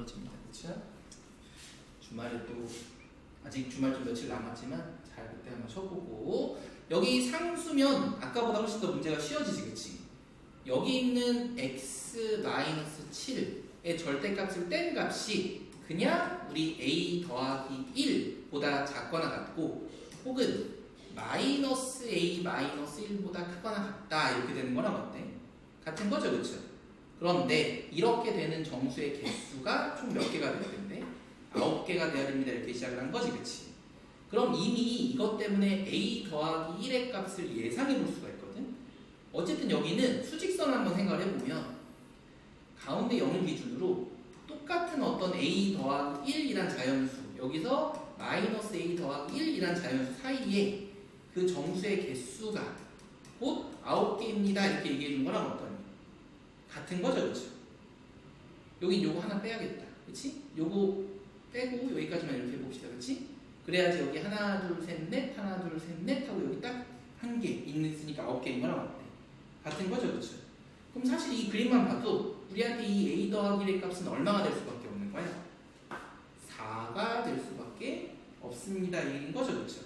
멋집니다. 그렇죠? 주말에 또 아직 주말 좀 며칠 남았지만 잘 그때 한번 쳐보고 여기 상수면 아까보다 훨씬 더 문제가 쉬워지지. 그치? 여기 있는 x-7의 절대값을 뗀 값이 그냥 우리 a 더하기 1보다 작거나 같고 혹은 마이너스 a 마이너스 1보다 크거나 같다 이렇게 되는 거랑 어때? 같은 거죠. 그쵸? 그런데 이렇게 되는 정수의 개수가 총 몇 개가 돼야 된대? 9개가 돼야 됩니다. 이렇게 시작을 한 거지. 그치? 그럼 이미 이것 때문에 a 더하기 1의 값을 예상해 볼 수가 있거든. 어쨌든 여기는 수직선을 한번 생각을 해보면 가운데 0을 기준으로 똑같은 어떤 a 더하기 1이란 자연수 여기서 마이너스 a 더하기 1이란 자연수 사이에 그 정수의 개수가 곧 9개입니다. 이렇게 얘기해 준 거랑 어떠니? 같은 거죠. 그렇죠? 여기 요거 하나 빼야겠다. 그치? 요거 빼고 여기까지만 이렇게 해봅시다. 그치? 그래야지 여기 하나 둘 셋 넷 하나 둘 셋 넷 하고 여기 딱 한 개 있으니까 9개인 거랑 어때? 같은 거죠. 그렇죠? 그럼 사실 이 그림만 봐도 우리한테 이 a 더하기 1의 값은 얼마가 될 수밖에 없는 거야? 4가 될 수밖에 없습니다. 이인 거죠. 그렇죠?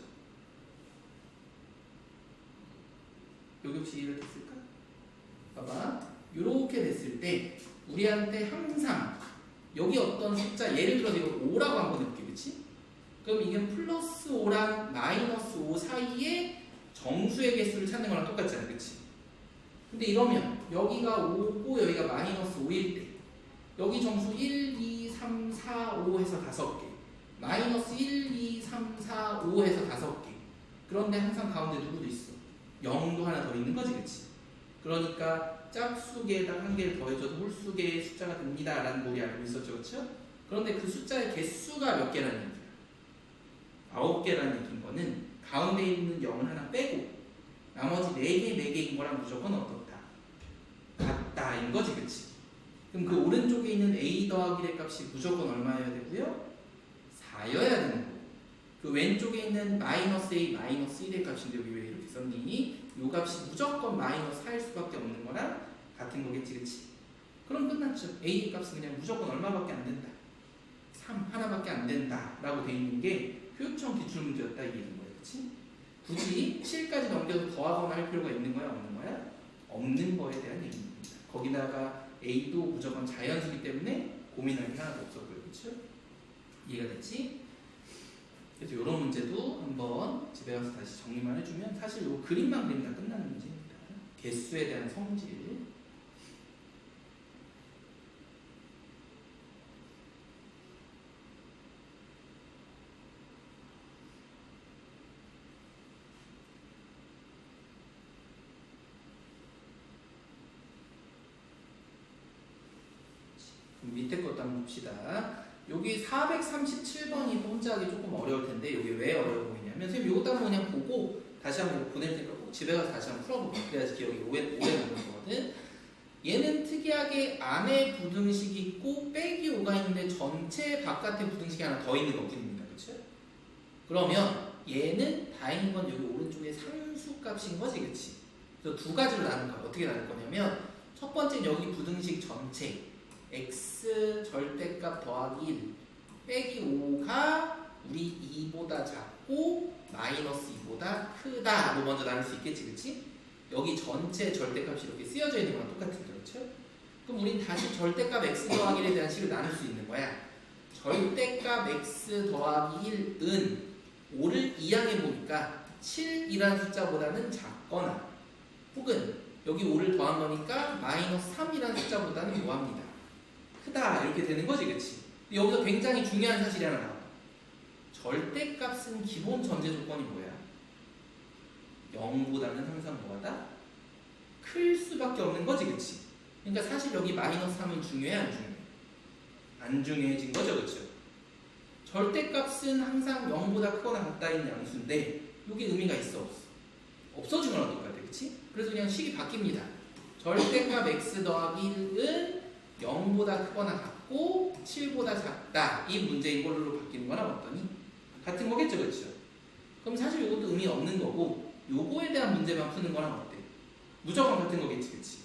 여기 혹시 이해가 됐을까? 봐봐. 이렇게 됐을 때 우리한테 항상 여기 어떤 숫자 예를 들어서 이거 5라고 한번 해볼게. 그치? 그럼 이게 플러스 5랑 마이너스 5 사이에 정수의 개수를 찾는 거랑 똑같잖아. 그치? 근데 이러면 여기가 5고 여기가 마이너스 5일 때 여기 정수 1, 2, 3, 4, 5 해서 5개 마이너스 1, 2, 3, 4, 5 해서 5개 그런데 항상 가운데 누구도 있어? 0도 하나 더 있는 거지. 그치? 그러니까 짝수개에다 한 개를 더해줘도 홀수개의 숫자가 됩니다 라는 거 우리 알고 있었죠. 그쵸? 그런데 그 숫자의 개수가 몇 개라는 얘기야? 9개라는 얘기인 거는 가운데 있는 0을 하나 빼고 나머지 4개, 4개인 거랑 무조건 어떻다? 같다인 거지. 그치? 그럼 그 오른쪽에 있는 a 더하기 1의 값이 무조건 얼마여야 되고요? 4여야 되는 거고 그 왼쪽에 있는 마이너스 a 마이너스 1의 값인데 여기 왜 이렇게 썼니? 요 값이 무조건 마이너스 4일 수밖에 없는 거랑 같은 거겠지. 그치? 그럼 끝났죠. a의 값은 그냥 무조건 얼마밖에 안 된다. 3 하나밖에 안 된다 라고 돼 있는 게 효율성 기출 문제였다 이게 있는 거예요. 그치? 굳이 7까지 넘겨서 더하거나 할 필요가 있는 거야? 없는 거야? 없는 거에 대한 얘기입니다. 거기다가 a도 무조건 자연수이기 때문에 고민할 게 하나도 없었고요. 그쵸? 이해가 됐지? 그래서 이런 문제도 한번 집에 가서 다시 정리만 해주면 사실 이 그림만 그리면 다 끝나는 문제입니다. 개수에 대한 성질. 밑에 것도 한번 봅시다. 여기 437번이 혼자하기 조금 어려울 텐데 여기 왜 어려워 보이냐면 선생님 이것도 한번 그냥 보고 다시 한번 보낼 테니까 꼭 집에 가서 다시 한번 풀어보고 그래야지 기억이 오래 남는 거거든. 얘는 특이하게 안에 부등식이 있고 빼기 5가 있는데 전체 바깥에 부등식이 하나 더 있는 것뿐입니다. 그렇죠? 그러면 얘는 다행인 건 여기 오른쪽에 상수값인 거지. 그치? 그래서 두 가지로 나눌 거야. 어떻게 나눌 거냐면 첫 번째는 여기 부등식 전체 x 절대값 더하기 1 빼기 5가 우리 2보다 작고 마이너스 2보다 크다로 먼저 나눌 수 있겠지. 그치? 여기 전체 절대값이 이렇게 쓰여져 있는 거랑 똑같은 거죠. 그럼 우린 다시 절대값 x 더하기 1에 대한 식을 나눌 수 있는 거야. 절대값 x 더하기 1은 5를 이항해 보니까 7이라는 숫자보다는 작거나 혹은 여기 5를 더한 거니까 마이너스 3이라는 숫자보다는 뭐합니다? 크다 이렇게 되는 거지. 그치? 여기서 굉장히 중요한 사실이 하나 나와. 절대값은 기본 전제 조건이 뭐야? 0보다는 항상 뭐하다? 클 수밖에 없는 거지. 그치? 그러니까 사실 여기 마이너스 3은 중요해 안 중요해? 안 중요해진 거죠. 그쵸? 절대값은 항상 0보다 크거나 같다인 양수인데 여기 의미가 있어 없어? 없어지면 어떨 것 같아? 그치? 그래서 그냥 식이 바뀝니다. 절대값 x 더하기 1은 0보다 크거나 같고 7보다 작다 이 문제인 걸로 바뀌는 거나 어떠니? 같은 거겠죠. 그렇죠? 그럼 사실 이것도 의미 없는 거고 요거에 대한 문제만 푸는 거랑 어때? 무조건 같은 거겠지. 그치?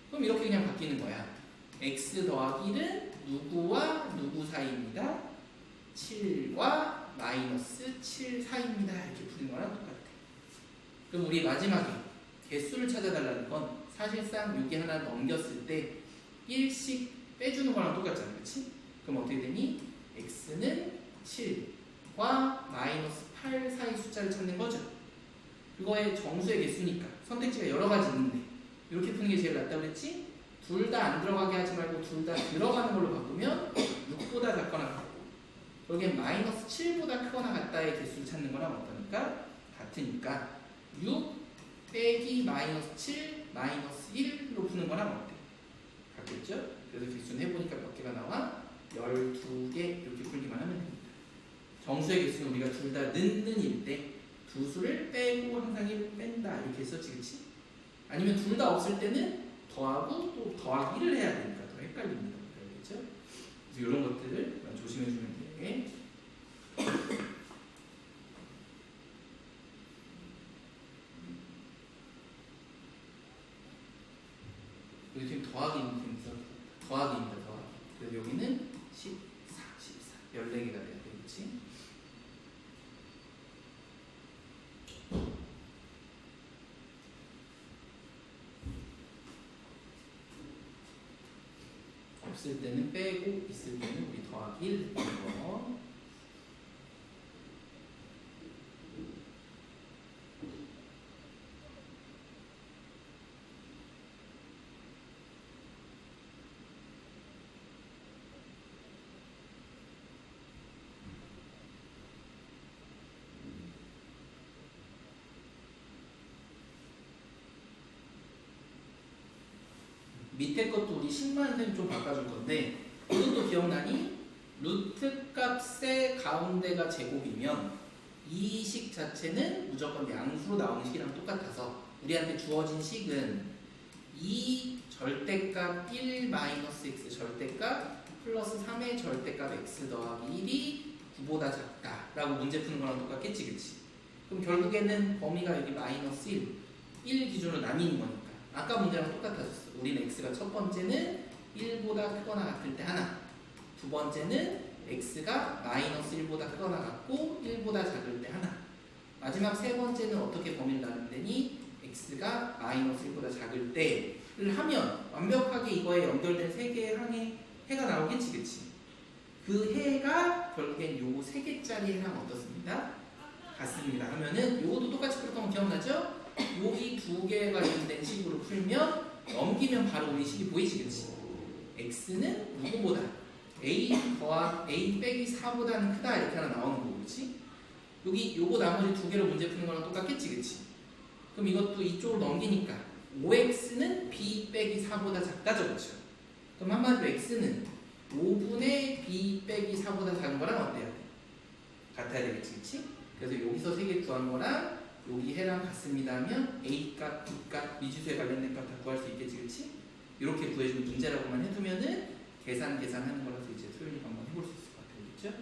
그럼 이렇게 그냥 바뀌는 거야. x 더하기 1은 누구와 누구 사이 사이입니다. 7과 마이너스 7 사이입니다. 이렇게 푸는 거랑 똑같아. 그럼 우리 마지막에 개수를 찾아달라는 건 사실상 여기 하나 넘겼을 때 1씩 빼주는 거랑 똑같잖아. 그렇지? 그럼 어떻게 되니? x는 7과 마이너스 8 사이 숫자를 찾는 거죠. 그거의 정수의 개수니까 선택지가 여러 가지 있는데 이렇게 푸는 게 제일 낫다고 그랬지? 둘 다 안 들어가게 하지 말고 둘 다 들어가는 걸로 바꾸면 6보다 작거나 같고 여기엔 마이너스 7보다 크거나 같다의 개수를 찾는 거랑 어떠니까? 같으니까 6 빼기 마이너스 7 마이너스 1로 푸는 거랑 어때? 같겠죠? 그래서 개수는 해보니까 몇 개가 나와? 12개 이렇게 풀기만 하면 됩니다. 정수의 개수는 우리가 둘 다 넣는 일 때 두 수를 빼고 항상 1 뺀다 이렇게 했었지, 그치? 아니면 둘 다 없을 때는 더하고 또 더하기 1을 해야 되니까 더 헷갈립니다. 그렇죠? 그래서 이런 것들을 조심해주면 돼. 여기 지금 더하기 있는 팀에서 더하기입니다. 더하기. 그래서 여기는 14, 14 14개가 돼야 돼, 그렇지? 없을 때는 빼고 있을 때는 우리 더하기 1 했던 거. 밑에 것도 우리 10만 선생님 좀 바꿔줄 건데 이것도 기억나니? 루트 값의 가운데가 제곱이면 이 식 자체는 무조건 양수로 나오는 식이랑 똑같아서 우리한테 주어진 식은 이 절대값 1 마이너스 x 절대값 플러스 3의 절대값 x 더하기 1이 9보다 작다 라고 문제 푸는 거랑 똑같겠지, 그치? 그럼 결국에는 범위가 여기 마이너스 1 기준으로 나뉘는 거니까 아까 문제랑 똑같아졌어. 우리는 x가 첫 번째는 1보다 크거나 같을 때 하나, 두 번째는 x가 마이너스 1보다 크거나 같고 1보다 작을 때 하나, 마지막 세 번째는 어떻게 범위를 나누면 되니? x가 마이너스 1보다 작을 때를 하면 완벽하게 이거에 연결된 세 개의 항의 해가 나오겠지, 그치? 그 해가 결국엔 요거 세 개짜리 해랑 어떻습니다? 같습니다. 하면은 요것도 똑같이 풀었던 거 기억나죠? 여기 두 개가 관련된 식으로 풀면 넘기면 바로 우리 식이 보이지, 그치? x는 누구보다 a 빼기 4보다는 크다 이렇게 하나 나오는 거고, 그치? 여기 요거 나머지 두 개로 문제 푸는 거랑 똑같겠지, 그치? 그럼 이것도 이쪽으로 넘기니까 5x는 b 빼기 4보다 작다죠, 그쵸? 그럼 한마디로 x는 5분의 b 빼기 4보다 작은 거랑 어때야 돼? 같아야 되겠지, 그치? 그래서 여기서 세 개 구한 거랑 여기 해랑 같습니다 하면 A값, B값, 미지수에 관련된 값 다 구할 수 있겠지, 그치? 이렇게 구해주는 문제라고만 해두면은 계산하는 거라서 이제 소연이가 한번 해볼 수 있을 것 같아요, 그렇죠?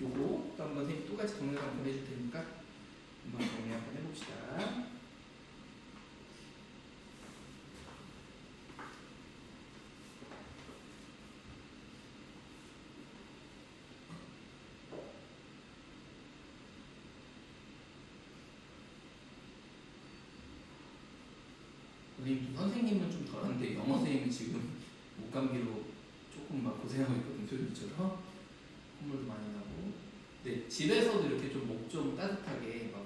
요거 또 한번 선생님 똑같이 동영상 보내줄 테니까 한번 정리 한번 해봅시다. 선생님은 좀 덜한데 영어 선생님은 지금 목감기로 조금 막 고생하고 있거든, 소연이처럼. 콧물도 많이 나고. 네, 집에서도 이렇게 좀 목 좀 따뜻하게 막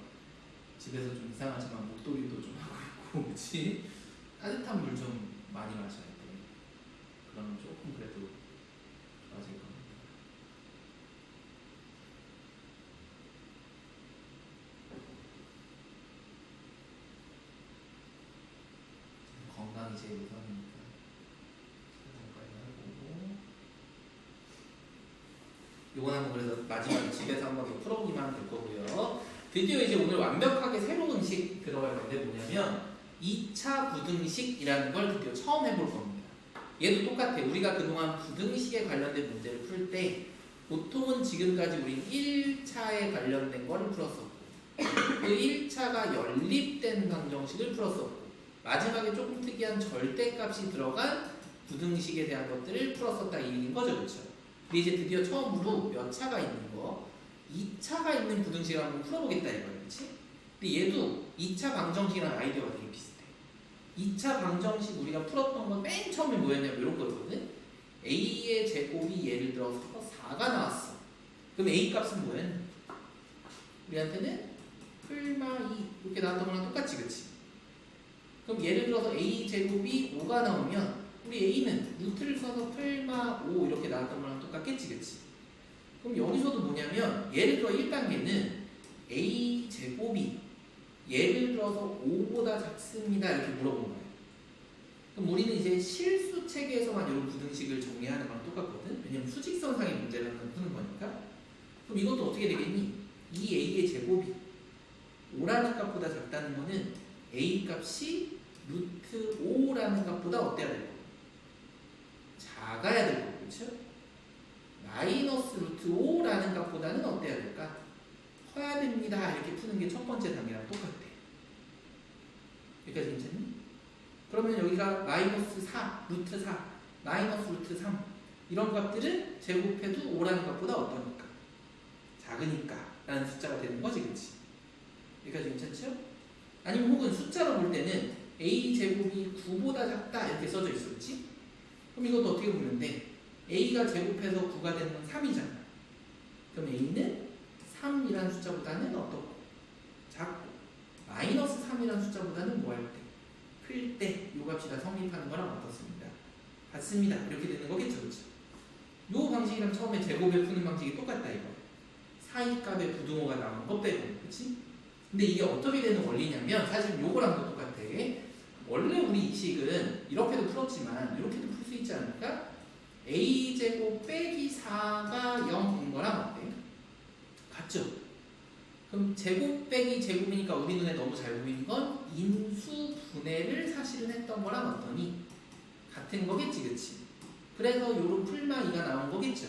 집에서 좀 이상하지만 목도리도 좀 하고 있고, 그렇지? 따뜻한 물 좀 많이 마셔야 돼. 그러면 조금 그래도 좋아질 겁니다. 건강이 제일 우선이니까 하고, 요건 한번 그래서 마지막에 집에서 한번 더 풀어보기만 하면 될 거고요. 드디어 이제 오늘 완벽하게 새로운 식 들어갈 건데 뭐냐면 2차 부등식이라는 걸 드디어 처음 해볼 겁니다. 얘도 똑같아. 우리가 그동안 부등식에 관련된 문제를 풀 때 보통은 지금까지 우린 1차에 관련된 거를 풀었었고 그 1차가 연립된 방정식을 풀었었고 마지막에 조금 특이한 절대값이 들어간 부등식에 대한 것들을 풀었었다 이 얘기인 거죠, 그렇죠? 근데 이제 드디어 처음으로 몇 차가 있는 거 2차가 있는 부등식을 한번 풀어보겠다 이거예요. 그렇지? 근데 얘도 2차 방정식이랑 아이디어가 되게 비슷해. 2차 방정식 우리가 풀었던 건 맨 처음에 뭐였냐면 이런 거거든. a의 제곱이 예를 들어서 4가 나왔어. 그럼 a 값은 뭐였냐? 우리한테는 풀마 2 이렇게 나왔던 거랑 똑같지, 그치? 그럼 예를 들어서 a 제곱이 5가 나오면 우리 a는 루트를 써서 풀마 5 이렇게 나왔던 거랑 똑같겠지, 그치? 그럼 여기서도 뭐냐면 예를 들어 1단계는 a 제곱이 예를 들어서 5보다 작습니다 이렇게 물어본 거예요. 그럼 우리는 이제 실수 체계에서만 이런 부등식을 정리하는 거랑 똑같거든. 왜냐면 수직선상의 문제를 푸는 거니까. 그럼 이것도 어떻게 되겠니? 이 a의 제곱이 5라는 값보다 작다는 거는 a 값이 루트 5라는 값보다 어때야 될 거고? 작아야 될 거고, 그렇죠? 마이너스 루트 5라는 값보다는 어때야 될까? 커야 됩니다. 이렇게 푸는 게 첫 번째 단계랑 똑같아. 여기까지 괜찮니? 그러면 여기가 마이너스 4, 루트 4, 마이너스 루트 3 이런 값들은 제곱해도 5라는 값보다 어떠니까? 작으니까 라는 숫자가 되는 거지, 그치? 여기까지 괜찮죠? 아니면 혹은 숫자로 볼 때는 a제곱이 9보다 작다 이렇게 써져 있어, 그치? 그럼 이것도 어떻게 보면 돼? a가 제곱해서 9가 되는 건 3이잖아. 그럼 a는 3이라는 숫자보다는 어떻고? 작고 마이너스 3이라는 숫자보다는 뭐 할 때? 클 때 이 값이 다 성립하는 거랑 어떻습니다? 같습니다. 이렇게 되는 거겠죠, 그렇죠? 요 방식이랑 처음에 제곱에 푸는 방식이 똑같다 이거. 사이값의 부등호가 나오는 거 빼고, 그렇지? 근데 이게 어떻게 되는 원리냐면 사실 요거랑도 똑같아. 원래 우리 이 식은 이렇게도 풀었지만 이렇게도 풀 수 있지 않을까? a제곱 빼기 4가 0인 거랑 어때? 같죠? 그럼 제곱 빼기 제곱이니까 우리 눈에 너무 잘 보이는 건 인수분해를 사실은 했던 거랑 어떠니? 같은 거겠지, 그치? 그래서 요런 풀마 2가 나온 거겠죠?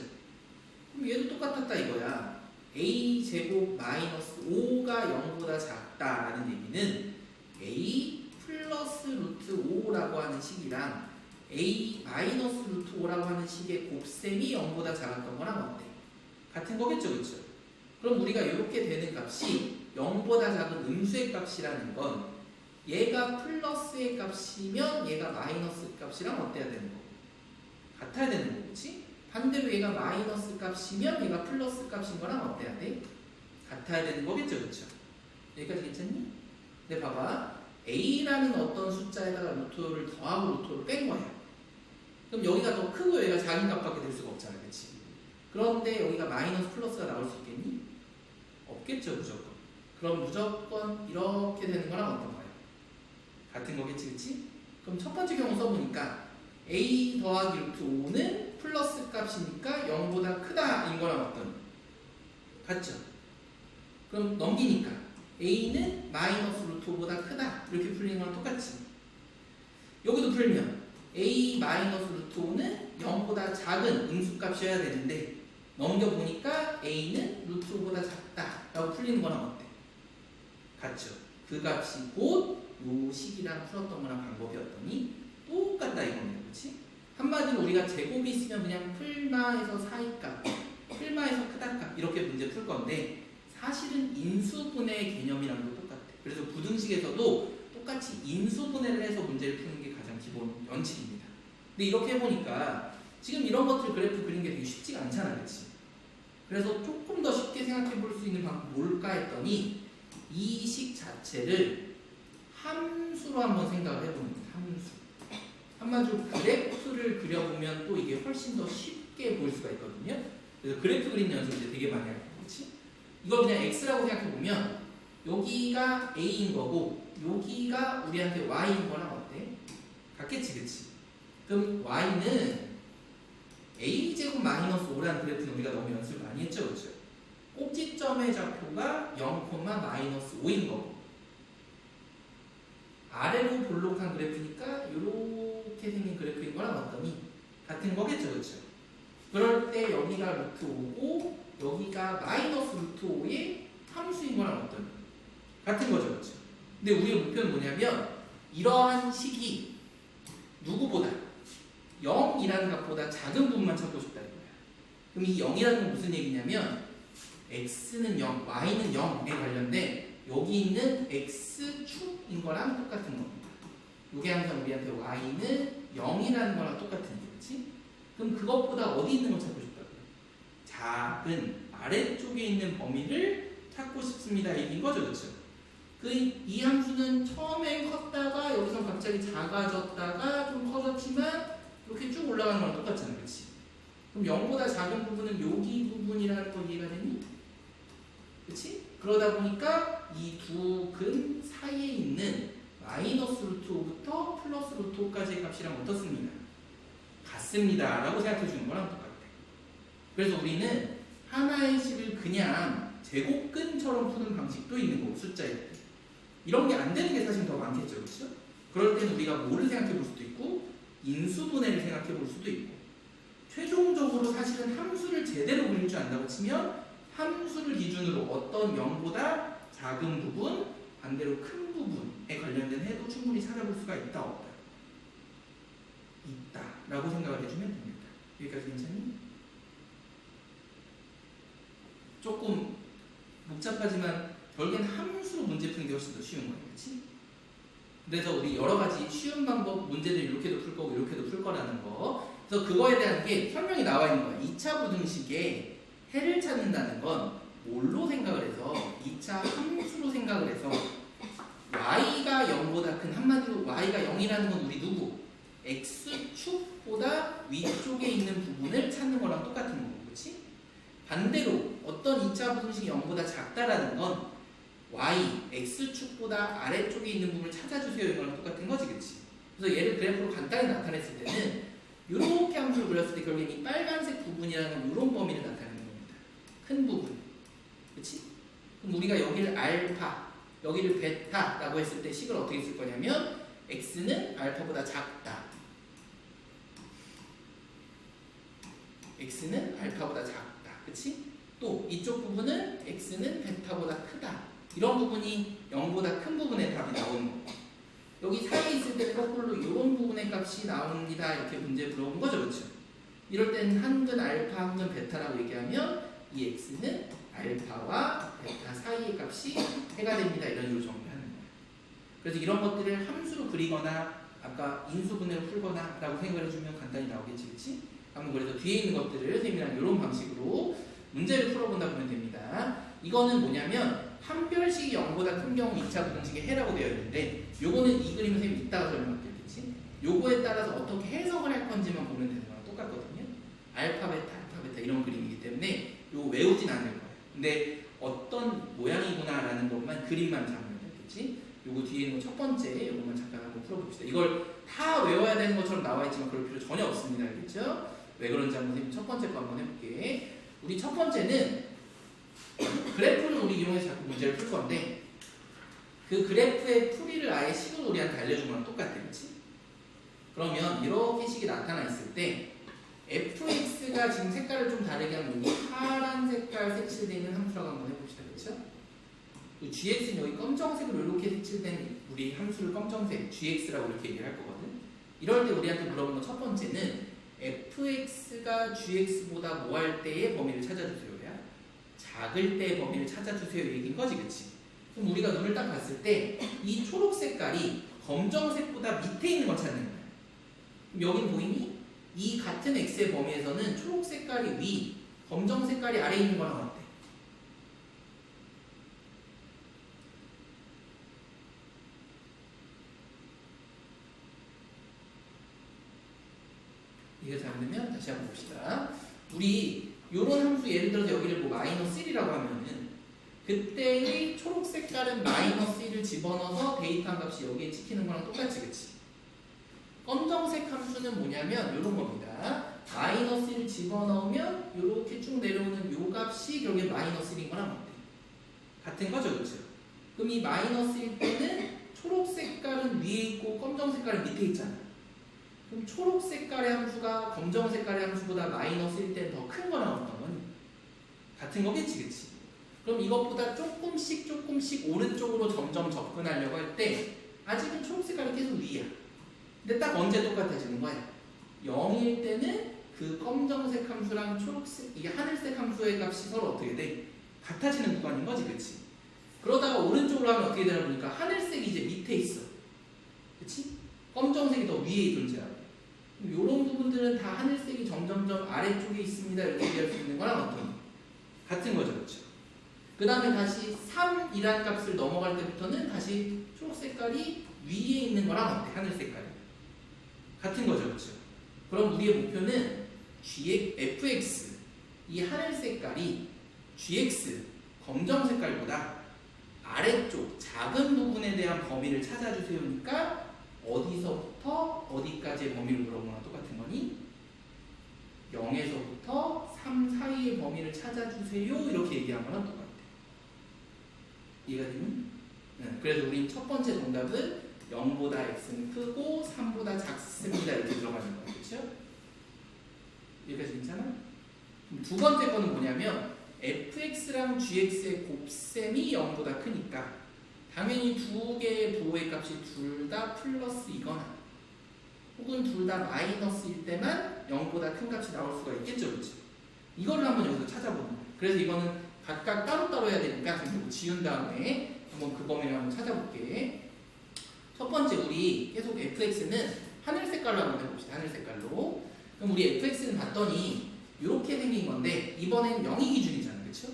그럼 얘도 똑같았다 이거야. a제곱 마이너스 5가 0보다 작다라는 얘기는 a 플러스 루트 5라고 하는 식이랑 a 마이너스 루트 5라고 하는 식의 곱셈이 0보다 작았던 거랑 어때? 같은 거겠죠, 그쵸? 그럼 우리가 이렇게 되는 값이 0보다 작은 음수의 값이라는 건 얘가 플러스의 값이면 얘가 마이너스 값이랑 어때야 되는 거고? 같아야 되는 거고, 그치? 반대로 얘가 마이너스 값이면 얘가 플러스 값인 거랑 어때야 돼? 같아야 되는 거겠죠, 그쵸? 여기까지 괜찮니? 근데 봐봐. a라는 어떤 숫자에다가 루트를 더하고 루트를 뺀 거야. 그럼 여기가 더 크고 여기가 작은 값밖에 될 수가 없잖아, 그치? 그런데 여기가 마이너스 플러스가 나올 수 있겠니? 없겠죠, 무조건. 그럼 무조건 이렇게 되는 거랑 어떤 거예요? 같은 거겠지, 그치? 그럼 첫 번째 경우 써보니까 a 더하기 루트 5는 플러스 값이니까 0보다 크다 인 거랑 어떤? 같죠? 그럼 넘기니까 a는 마이너스 루트 5보다 크다 이렇게 풀리는 거랑 똑같지? 여기도 풀면 a 마이너스 루트 5는 0보다 작은 음수값이어야 되는데 넘겨보니까 a는 루트 5보다 작다 라고 풀리는 거랑 어때? 같죠? 그 값이 곧 요 식이랑 풀었던 거랑 방법이었더니 똑같다 이겁니다. 그렇지? 한마디로 우리가 제곱이 있으면 그냥 풀마에서 사이값, 풀마에서 크다값 이렇게 문제 풀 건데 사실은 인수분해 개념이랑도 똑같아. 그래서 부등식에서도 똑같이 인수분해를 해서 문제를 푸는 게 가장 기본 원칙입니다. 근데 이렇게 해보니까 지금 이런 것들 그래프 그리는 게 되게 쉽지가 않잖아, 그렇지? 그래서 조금 더 쉽게 생각해 볼 수 있는 방법이 뭘까 했더니 이 식 자체를 함수로 한번 생각을 해보는 거예요. 함수. 한마디로 그래프를 그려보면 또 이게 훨씬 더 쉽게 보일 수가 있거든요. 그래서 그래프 그림 연습 이제 되게 많이 할 거예요. 그렇지? 이걸 그냥 x라고 생각해 보면 여기가 a인 거고 여기가 우리한테 y인 거랑 어때? 같겠지, 그치? 그럼 y는 a제곱 마이너스 5라는 그래프는 우리가 너무 연습을 많이 했죠, 그렇죠? 꼭지점의 좌표가 0, 마이너스 5인 거고 아래로 볼록한 그래프니까 이렇게 생긴 그래프인 거랑 어떠니? 같은 거겠죠, 그렇죠? 그럴 때 여기가 루트 5고 여기가 마이너스 루트 5의 함수인 거랑 어떠니? 같은 거죠, 그렇죠? 근데 우리의 목표는 뭐냐면 이러한 식이 누구보다 0이라는 값보다 작은 부분만 찾고 싶다 이거야. 그럼 이 0이라는 건 무슨 얘기냐면 x는 0, y는 0에 관련된 여기 있는 x축인 거랑 똑같은 겁니다. 이게 항상 우리한테 y는 0이라는 거랑 똑같은 거지. 그럼 그것보다 어디 있는 걸 찾고 싶다고요? 작은 아래쪽에 있는 범위를 찾고 싶습니다. 이긴 거죠, 그렇죠? 이 함수는 처음에 컸다가 여기서 갑자기 작아졌다가 좀 커졌지만 이렇게 쭉 올라가는 거랑 똑같잖아, 그렇지? 그럼 0보다 작은 부분은 여기 부분이라는 거 이해가 되니? 그렇지? 그러다 보니까 이 두 근 사이에 있는 마이너스 루트 5부터 플러스 루트 5까지의 값이랑 어떻습니까? 같습니다 라고 생각해 주는 거랑 똑같아요. 그래서 우리는 하나의 식을 그냥 제곱근처럼 푸는 방식도 있는 거고, 숫자일 때 이런 게 안 되는 게 사실 더 많겠죠, 그렇죠? 그럴 때는 우리가 뭐를 생각해 볼 수도 있고 인수분해를 생각해 볼 수도 있고, 최종적으로 사실은 함수를 제대로 그릴 줄 안다고 치면 함수를 기준으로 어떤 0보다 작은 부분, 반대로 큰 부분에 관련된 해도 충분히 찾아볼 수가 있다, 없다? 있다 라고 생각을 해주면 됩니다. 여기까지 괜찮니? 조금 복잡하지만 결국엔 함수로 문제 푸는 게 훨씬 더 쉬운 거예요, 그렇지? 그래서 우리 여러 가지 쉬운 방법, 문제들 이렇게도 풀 거고 이렇게도 풀 거라는 거. 그래서 그거에 대한 게 설명이 나와 있는 거야. 2차 부등식에 해를 찾는다는 건 뭘로 생각을 해서 2차 함수로 생각을 해서 y가 0보다 큰, 한마디로 y가 0이라는 건 우리 누구? x축보다 위쪽에 있는 부분을 찾는 거랑 똑같은 거고, 그렇지? 반대로 어떤 2차 부등식이 0보다 작다라는 건 y, x축보다 아래쪽에 있는 부분을 찾아주세요 이거랑 똑같은 거지, 그렇지? 그래서 얘를 그래프로 간단히 나타냈을 때는 이렇게 함수를 그렸을 때 결국엔 이 빨간색 부분이라는 이런 범위를 나타내는 겁니다. 큰 부분, 그렇지? 그럼 우리가 여기를 알파, 여기를 베타라고 했을 때 식을 어떻게 쓸 거냐면 x는 알파보다 작다, x는 알파보다 작다, 그렇지? 또 이쪽 부분은 x는 베타보다 크다, 이런 부분이 0보다 큰 부분의 답이 나오는 거고, 여기 사이에 있을 때 거꾸로 이런 부분의 값이 나옵니다 이렇게 문제 물어본 거죠, 그렇죠? 이럴 때는 한근 알파, 한근 베타라고 얘기하면 이 x는 알파와 베타 사이의 값이 해가 됩니다 이런 식으로 정리하는 거예요. 그래서 이런 것들을 함수로 그리거나 아까 인수분해로 풀거나 라고 생각을 해주면 간단히 나오겠지, 그렇지? 한번 그래서 뒤에 있는 것들을 선생님이랑 이런 방식으로 문제를 풀어본다 보면 됩니다. 이거는 뭐냐면 한 별식이 0보다 큰 경우 2차 부등식의 해라고 되어 있는데, 요거는 이 그림을 선생님이 이따가 설명할게요, 그렇지? 요거에 따라서 어떻게 해석을 할 건지만 보면 되는 거랑 똑같거든요. 알파, 베타 이런 그림이기 때문에 요거 외우진 않을 거예요. 근데 어떤 모양이구나라는 것만 그림만 잡으면 되겠지? 요거 뒤에 있는 첫 번째 요거만 잠깐 한번 풀어봅시다. 이걸 다 외워야 되는 것처럼 나와 있지만 그럴 필요 전혀 없습니다, 알겠죠? 왜 그런지 한번 선생님 첫 번째 거 한번 해볼게. 우리 첫 번째는 그래프를 우리 이용해서 자꾸 문제를 풀 건데, 그 그래프의 풀이를 아예 식으로 우리한테 알려준 거랑 똑같아, 그렇지? 그러면 이렇게 식이 나타나 있을 때 fx가 지금 색깔을 좀 다르게 하면 여기 파란 색깔 색칠되어 있는 함수라고 한번 해봅시다, 그렇죠? gx는 여기 검정색으로 이렇게 색칠된 우리 함수를 검정색 gx라고 이렇게 얘기를 할 거거든. 이럴 때 우리한테 물어본 건 첫 번째는 fx가 gx보다 뭐 할 때의 범위를 찾아주세요. 작을 때의 범위를 찾아주세요 얘기인 거지, 그치? 그럼 우리가 눈을 딱 봤을 때 이 초록 색깔이 검정색보다 밑에 있는 걸 찾는 거야. 그럼 여긴 보이니? 이 같은 x의 범위에서는 초록 색깔이 위, 검정 색깔이 아래에 있는 거랑 어때? 이게 잘되면 다시 한번 봅시다. 우리 요런 함수 예를 들어서 여기를 뭐 마이너스 1이라고 하면은 그때의 초록 색깔은 마이너스 1을 집어넣어서 데이터한 값이 여기에 찍히는 거랑 똑같이, 그치? 검정색 함수는 뭐냐면 요런 겁니다. 마이너스 1을 집어넣으면 요렇게 쭉 내려오는 요 값이 결국에 마이너스 1인 거랑 어때? 같은 거죠, 그쵸? 그럼 이 마이너스 1 때는 초록 색깔은 위에 있고 검정 색깔은 밑에 있잖아. 그럼 초록 색깔의 함수가 검정 색깔의 함수보다 마이너스 1 때는 더 큰 거랑 어떤 거니? 같은 거겠지, 그치? 그럼 이것보다 조금씩 오른쪽으로 점점 접근하려고 할 때 아직은 초록 색깔이 계속 위야. 근데 딱 언제 똑같아지는 거야? 0일 때는 그 검정색 함수랑 초록색, 이게 하늘색 함수의 값이 서로 어떻게 돼? 같아지는 구간인 거지, 그치? 그러다가 오른쪽으로 하면 어떻게 되나 보니까 하늘색이 이제 밑에 있어. 그치? 검정색이 더 위에 존재하고. 이런 부분들은 다 하늘색이 점점점 아래쪽에 있습니다. 이렇게 얘기할 수 있는 거랑 어떤 같은 거죠, 그렇죠? 그 다음에 다시 3이라는 값을 넘어갈 때부터는 다시 초록 색깔이 위에 있는 거랑 어때? 하늘 색깔이 같은 거죠, 그렇죠? 그럼 우리의 목표는 fx 이 하늘 색깔이 gx 검정 색깔보다 아래쪽 작은 부분에 대한 범위를 찾아주세요니까 어디서부터 어디까지의 범위를 물어보는 거랑 똑같은 거니? 0에서부터 3 사이의 범위를 찾아주세요 이렇게 얘기한 거랑 똑같아. 이해가 되니? 네, 그래서 우린 첫 번째 정답은 0보다 x는 크고 3보다 작습니다 이렇게 들어가는 거야. 그렇죠? 여기까지 괜찮아? 두 번째 거는 뭐냐면 fx랑 gx의 곱셈이 0보다 크니까 당연히 두 개의 부호의 값이 둘 다 플러스이거나 혹은 둘 다 마이너스일 때만 0보다 큰 값이 나올 수가 있겠죠, 그렇죠? 이걸 한번 여기서 찾아보는 거예요. 그래서 이거는 각각 따로따로 해야 되니까 지금 지운 다음에 한번 그 범위를 한번 찾아볼게. 첫 번째 우리 계속 fx는 하늘 색깔로 한번 해봅시다. 하늘 색깔로. 그럼 우리 fx는 봤더니 이렇게 생긴 건데 이번엔 0이 기준이잖아, 그렇죠?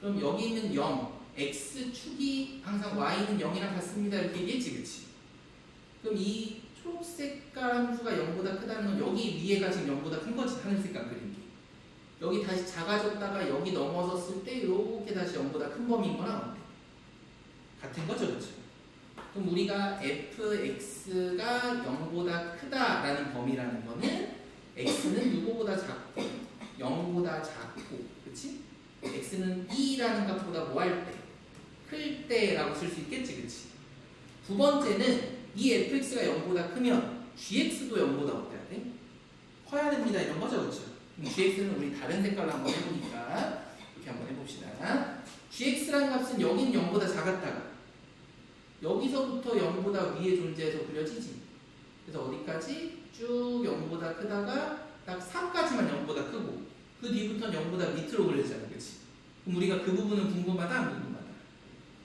그럼 여기 있는 0, x축이 항상 y는 0이랑 같습니다 이렇게 얘기했지, 그치? 그럼 이 초록색깔 함수가 0보다 크다는 건 여기 위에가 지금 0보다 큰 거지, 하늘 색깔 그린 게. 여기 다시 작아졌다가 여기 넘어섰을 때 이렇게 다시 0보다 큰 범위인 거랑 어때? 같은 거죠, 그렇죠? 그럼 우리가 fx가 0보다 크다라는 범위라는 거는 x는 누구보다 작고 0보다 작고, 그치? x는 2라는 값보다 뭐 할 때? 클 때라고 쓸 수 있겠지, 그치? 두 번째는 이 fx가 0보다 크면 gx도 0보다 어때야 돼? 커야 됩니다 이런 거죠, 그렇죠? gx는 우리 다른 색깔로 한번 해보니까 이렇게 한번 해봅시다. gx라는 값은 여긴 0보다 작았다가 여기서부터 0보다 위에 존재해서 그려지지. 그래서 어디까지? 쭉 0보다 크다가 딱 4까지만 0보다 크고 그 뒤부터는 0보다 밑으로 그려지잖아, 그렇지? 그럼 우리가 그 부분은 궁금하다, 안 궁금하다?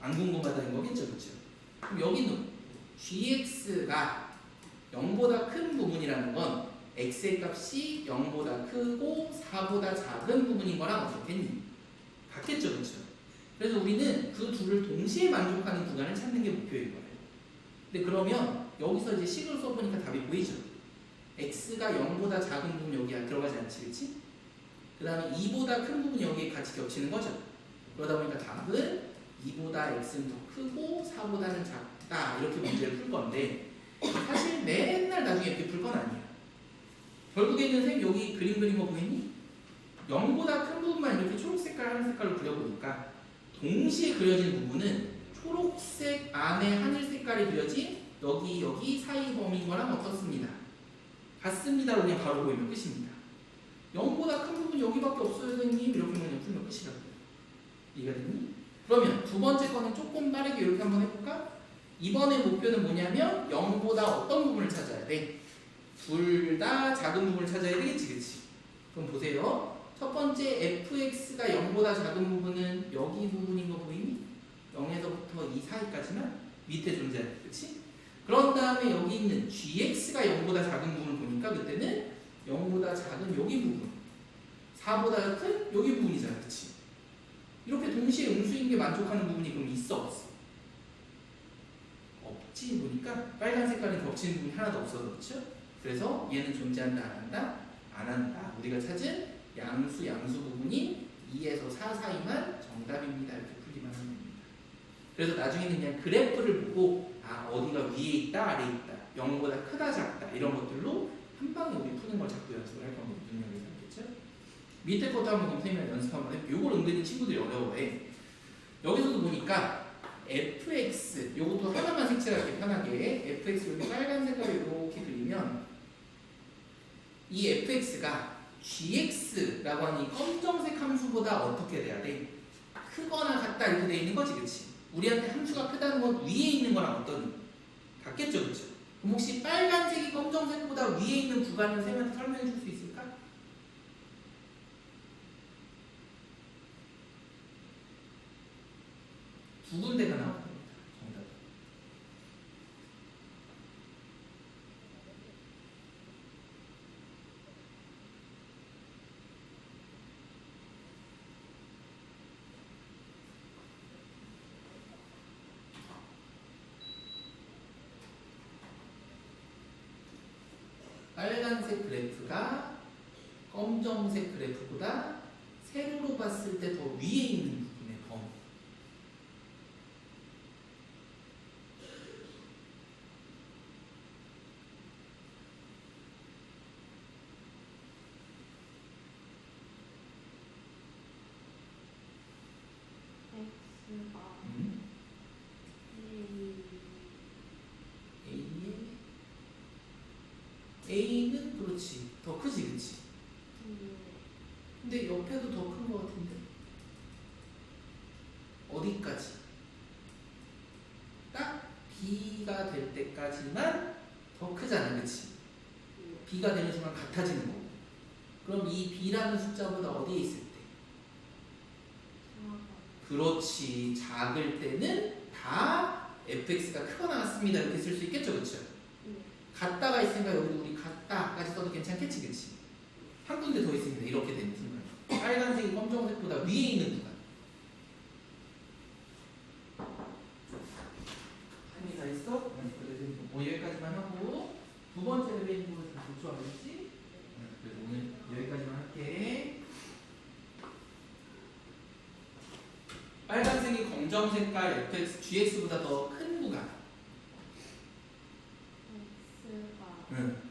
안 궁금하다는 거겠죠, 그렇죠? 그럼 여기는 gx가 0보다 큰 부분이라는 건 x의 값이 0보다 크고 4보다 작은 부분인 거랑 어떻겠니? 같겠죠, 그렇죠? 그래서 우리는 그 둘을 동시에 만족하는 구간을 찾는 게 목표인 거예요. 근데 그러면 여기서 이제 식을 써보니까 답이 보이죠? x가 0보다 작은 부분 여기에 들어가지 않지, 그렇지? 그 다음에 2보다 큰 부분이 여기에 같이 겹치는 거죠. 그러다 보니까 답은 2보다 x는 더 크고 4보다는 작다 이렇게 문제를 풀 건데 사실 맨날 나중에 이렇게 풀 건 아니야. 결국에는 쌤 여기 그림 그린 거 보이니? 0보다 큰 부분만 이렇게 초록색깔, 하늘색깔로 그려보니까 동시에 그려진 부분은 초록색 안에 하늘색깔이 그려진 여기 사이 범위인 거랑 어떻습니다. 같습니다로 그냥 바로 보이면 끝입니다. 0보다 큰 부분 여기밖에 없어요 선생님 이렇게 그냥 풀면 끝이라고요. 이해가 됐니? 그러면 두 번째 거는 조금 빠르게 이렇게 한번 해볼까? 이번에 목표는 뭐냐면 0보다 어떤 부분을 찾아야 돼? 둘 다 작은 부분을 찾아야 되겠지, 그치? 그럼 보세요. 첫 번째 fx가 0보다 작은 부분은 여기 부분인 거 보이니? 0에서부터 이 사이까지만 밑에 존재해, 그치? 그런 다음에 여기 있는 gx가 0보다 작은 부분을 보니까 그때는 0보다 작은 여기 부분 4보다 큰 여기 부분이잖아, 그치? 이렇게 동시에 음수인 게 만족하는 부분이 그럼 있어, 없어? 없지. 보니까 빨간 색깔이 겹치는 부분이 하나도 없어서, 그렇죠? 그래서 얘는 존재한다, 안 한다? 안 한다. 우리가 찾은 양수 부분이 2에서 4 사이만 정답입니다. 이렇게 풀기만 하면 됩니다. 그래서 나중에는 그냥 그래프를 보고 아 어디가 위에 있다, 아래에 있다, 0보다 크다, 작다 이런 것들로 한 방에 우리 푸는 걸 자꾸 연습을 할 겁니다. 능력에서, 알겠죠? 밑에 것도 한번 선생님이랑 연습 한번 해. 요걸 은근히 친구들이 어려워해. 여기서도 보니까 fx 요것도 하나만 색칠할게 편하게. fx 여기 빨간 색깔 이렇게 그리면 이 fx가 gx라고 하는 이 검정색 함수보다 어떻게 돼야 돼? 크거나 같다 이렇게 돼 있는 거지, 그치? 우리한테 함수가 크다는 건 위에 있는 거랑 어떠니? 같겠죠, 그쵸? 그럼 혹시 빨간색이 검정색보다 위에 있는 구간을 쌤한테 설명해 줄 수 있을까? 빨간색 그래프가 검정색 그래프보다 세로로 봤을 때 더 위에 있는 부분의 범위. X가 A는 그렇지 더 크지 그치? 근데 옆에도 더 큰 것 같은데 어디까지? 딱 B가 될 때까지만 더 크잖아 그치? B가 되는 순간 같아지는 거고 그럼 이 B라는 숫자보다 어디에 있을 때? 그렇지 작을 때는 다 fx가 크거나 같습니다 이렇게 쓸 수 있겠죠 그쵸? 같다가 있으니까 여기도 우리 같다까지 써도 괜찮겠지 그치? 한 군데 더 있습니다 이렇게 되는 순간 빨간색이 검정색보다 위에 있는 구간 한개 다 있어? 그래서 뭐 여기까지만 하고 두 번째 레벨인 거를 다 도출하겠지? 그래서 오늘 여기까지만 할게 빨간색이 검정 색깔 fx, gx보다 더 큰 구간 X가 응.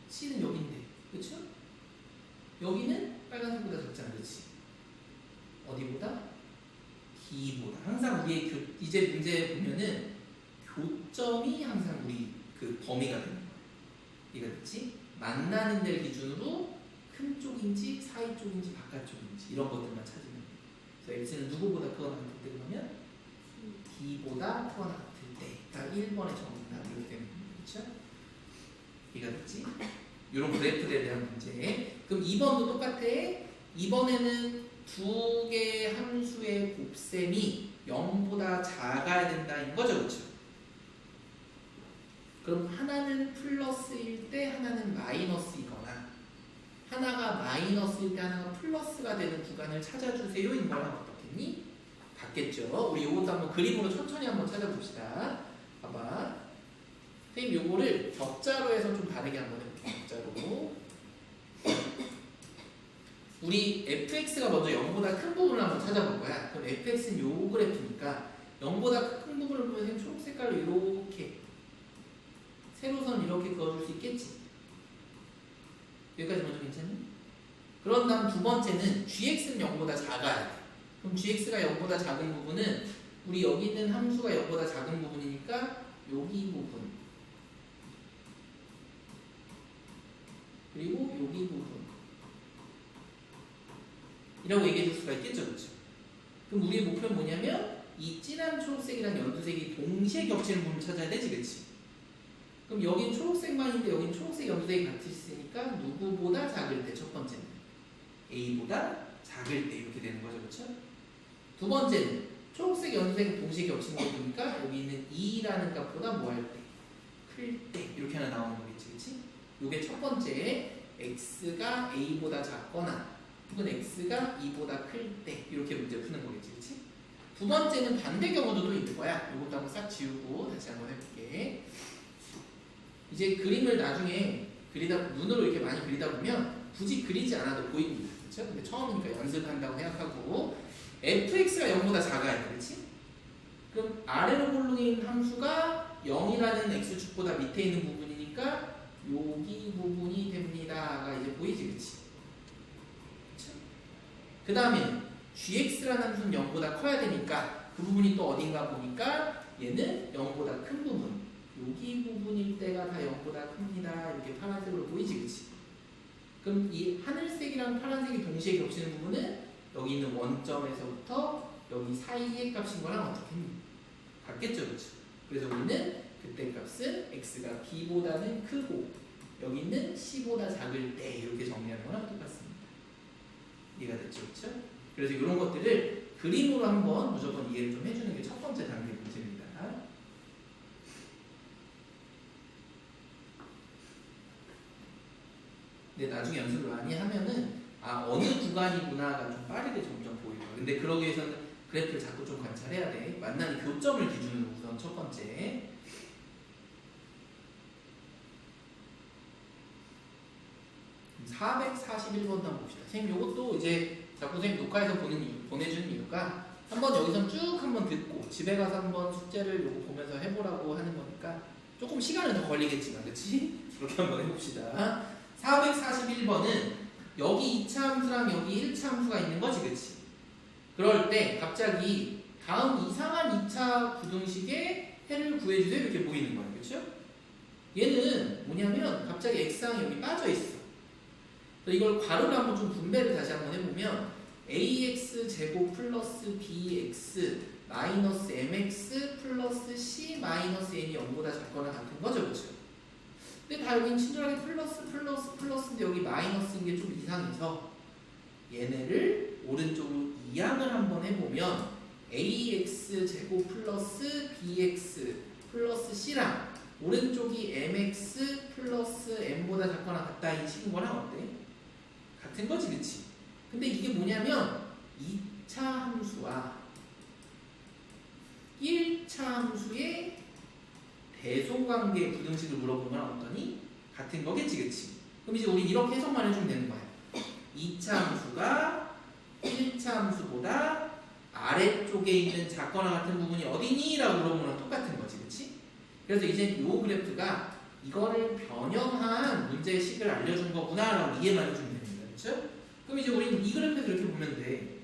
C는 여기인데 그쵸? 여기는 빨간색보다 적잖아 그치? 어디보다? B보다 항상 우리의 이제 문제 보면은 교점이 항상 우리 그 범위가 되는 거야 이해됐지? 만나는 데를 기준으로 큰 쪽인지 사이 쪽인지 바깥 쪽인지 이런 것들만 찾으면 돼 그래서 X는 누구보다 크거나 같을 때 그러면 B보다 크거나 같을 때가 1번의 정답 이렇게 되는 거예요 그쵸? 이해됐지? 이런 그래프들에 대한 문제. 그럼 2번도 똑같아. 2번에는 두 개의 함수의 곱셈이 0보다 작아야 된다는 거죠, 그렇죠? 그럼 하나는 플러스일 때 하나는 마이너스이거나 하나가 마이너스일 때 하나가 플러스가 되는 구간을 찾아주세요. 인 거랑 어떻겠니? 같겠죠. 우리 이것도 한번 그림으로 천천히 한번 찾아봅시다. 봐봐. 선생님 요거를 격자로 해서 좀 다르게 한번 해볼게요. 격자로 우리 fx가 먼저 0보다 큰 부분을 한번 찾아볼 거야. 그럼 fx는 요 그래프니까 0보다 큰 부분을 보면 선생님 초록 색깔로 이렇게 세로선 이렇게 그어줄 수 있겠지? 여기까지 먼저 괜찮니? 그런 다음 두 번째는 gx는 0보다 작아야 돼. 그럼 gx가 0보다 작은 부분은 우리 여기 있는 함수가 0보다 작은 부분이니까 여기 부분 그리고 여기 부분 이라고 얘기해 줄 수가 있겠죠 그렇죠? 그럼 우리의 목표는 뭐냐면 이 진한 초록색이랑 연두색이 동시에 겹치는 부분을 찾아야 되지 그렇지? 그럼 여긴 초록색만인데 여긴 초록색 연두색이 같이 있으니까 누구보다 작을 때 첫 번째는 A보다 작을 때 이렇게 되는 거죠 그렇죠? 두 번째는 초록색 연두색이 동시에 겹치는 거 보니까 여기 있는 2라는 값보다 뭐 할 때? 클 때 이렇게 하나 나오는 거겠지 그렇지? 요게 첫 번째 x가 a보다 작거나 혹은 x가 2보다 클 때 이렇게 문제 푸는 거겠지 그치? 두 번째는 반대 경우도 또 있는 거야. 요것도 한번 싹 지우고 다시 한번 해볼게. 이제 그림을 나중에 그리다 눈으로 이렇게 많이 그리다 보면 굳이 그리지 않아도 보입니다 그렇죠? 근데 처음이니까 연습한다고 생각하고 fx가 0보다 작아야 돼 그렇지? 그럼 아래로 볼록에 있는 함수가 0이라는 x축보다 밑에 있는 부분이니까 여기 부분이 됩니다가 이제 보이지 그치? 그 다음에 gx라는 함수는 0보다 커야 되니까 그 부분이 또 어딘가 보니까 얘는 0보다 큰 부분 여기 부분일 때가 다 0보다 큽니다 이렇게 파란색으로 보이지 그치? 그럼 이 하늘색이랑 파란색이 동시에 겹치는 부분은 여기 있는 원점에서부터 여기 사이의 값인 거랑 어떻게 했니? 같겠죠 그치? 그래서 우리는 그때 값은 x가 b보다는 크고 여기 있는 c보다 작을 때 이렇게 정리하는 거랑 똑같습니다. 이해가 됐죠? 그렇죠? 그래서 이런 것들을 그림으로 한번 무조건 이해를 좀 해주는 게 첫 번째 단계 문제입니다. 근데 나중에 연습을 많이 하면은 어느 구간이구나가 좀 빠르게 점점 보여요. 근데 그러기 위해서는 그래프를 자꾸 좀 관찰해야 돼. 만나는 교점을 기준으로 우선 첫 번째 441번도 한번 봅시다. 선생님 이것도 이제 자꾸 선생님 녹화해서 보내주는 이유가 한번 여기서 쭉 한번 듣고 집에 가서 한번 숙제를 요거 보면서 해보라고 하는 거니까 조금 시간은 더 걸리겠지만 그치? 그렇게 한번 해봅시다. 441번은 여기 2차 함수랑 여기 1차 함수가 있는 거지 그치? 그럴 때 갑자기 다음 이상한 2차 부등식의 해를 구해주세요 이렇게 보이는 거예요. 그렇죠? 얘는 뭐냐면 갑자기 x항이 여기 빠져있어. 이걸 괄호를 한번 좀 분배를 다시 한번 해보면 ax 제곱 플러스 bx 마이너스 mx 플러스 c 마이너스 n이 0보다 작거나 같은 거죠. 그렇죠? 근데 다 여기 친절하게 플러스인데 여기 마이너스인 게 좀 이상해서 얘네를 오른쪽으로 이항을 한번 해보면 ax 제곱 플러스 bx 플러스 c랑 오른쪽이 mx 플러스 m보다 작거나 같다 이 식인 거랑 어때? 같은 거지 그치? 근데 이게 뭐냐면 2차 함수와 1차 함수의 대손관계 부등식을 물어본 거랑 어떠니? 같은 거겠지 그치? 그럼 이제 우리 이렇게 해석만 해주면 되는 거야. 2차 함수가 1차 함수보다 아래쪽에 있는 작거나 같은 부분이 어디니? 라고 물어보는 거랑 똑같은 거지 그치? 그래서 이제 요 그래프가 이거를 변형한 문제식을 알려준 거구나 라고 이해만 해주면 됩니다. 그렇죠? 그럼 이제 우리는 이 그래프에서 이렇게 보면 돼.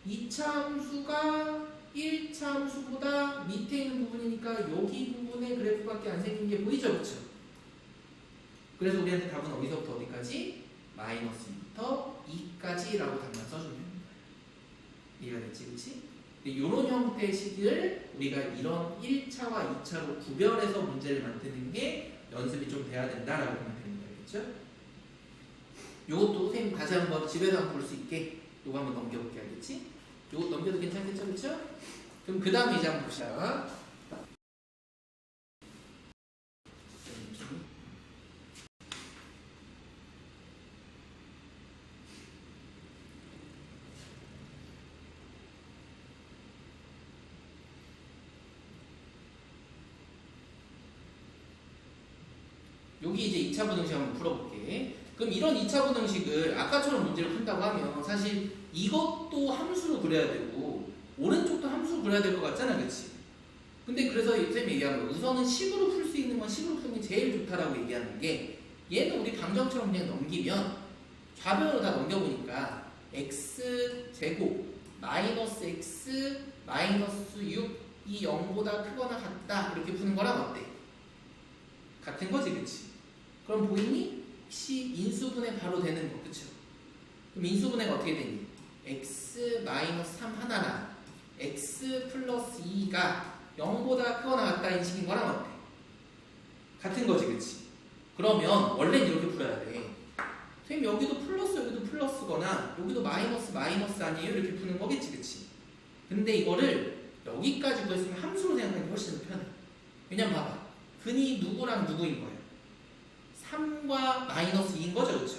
2차 함수가 1차 함수보다 밑에 있는 부분이니까 여기 부분의 그래프밖에 안 생긴 게 보이죠? 그렇죠? 그래서 우리한테 답은 어디서부터 어디까지? 마이너스 2부터 2까지 라고 답만 써주면 됩니다. 이해가 됐지? 그치? 이런 형태의 식을 우리가 이런 1차와 2차로 구별해서 문제를 만드는 게 연습이 좀 돼야 된다라고 보면 되는 거겠죠? 요것도 선생님 다시 한번 집에서 한번 볼 수 있게 요거 한번 넘겨볼게 알겠지? 요거 넘겨도 괜찮겠죠? 그렇죠? 그럼 그 다음에 이제 한번 봅시다. 여기 이제 2차 부등식 한번 풀어볼게. 그럼 이런 2차 부등식을 아까처럼 문제를 푼다고 하면 사실 이것도 함수로 그려야 되고 오른쪽도 함수로 그려야 될 것 같잖아, 그치? 근데 그래서 쌤이 얘기한 거 우선은 식으로 풀 수 있는 건 식으로 푸는 게 제일 좋다라고 얘기하는 게 얘는 우리 방정처럼 그냥 넘기면 좌변으로 다 넘겨보니까 x 제곱 마이너스 x 마이너스 6이 0보다 크거나 같다 이렇게 푸는 거랑 어때? 같은 거지, 그치? 그럼 보이니? 혹시 인수분해 바로 되는 거, 그쵸? 그럼 인수분해가 어떻게 되니? x 마이너스 3 하나랑 x 플러스 2가 0보다 크거나 같다 이 식인 거랑 어때? 같은 거지, 그치? 그러면 원래는 이렇게 풀어야 돼. 선생님 여기도 플러스 여기도 플러스거나 여기도 마이너스 마이너스 아니에요? 이렇게 푸는 거겠지, 그치? 근데 이거를 여기까지 구했으면 함수로 생각하는 게 훨씬 더 편해. 왜냐면 봐봐. 근이 누구랑 누구인 거예요? 3과 마이너스 2인 거죠, 그쵸?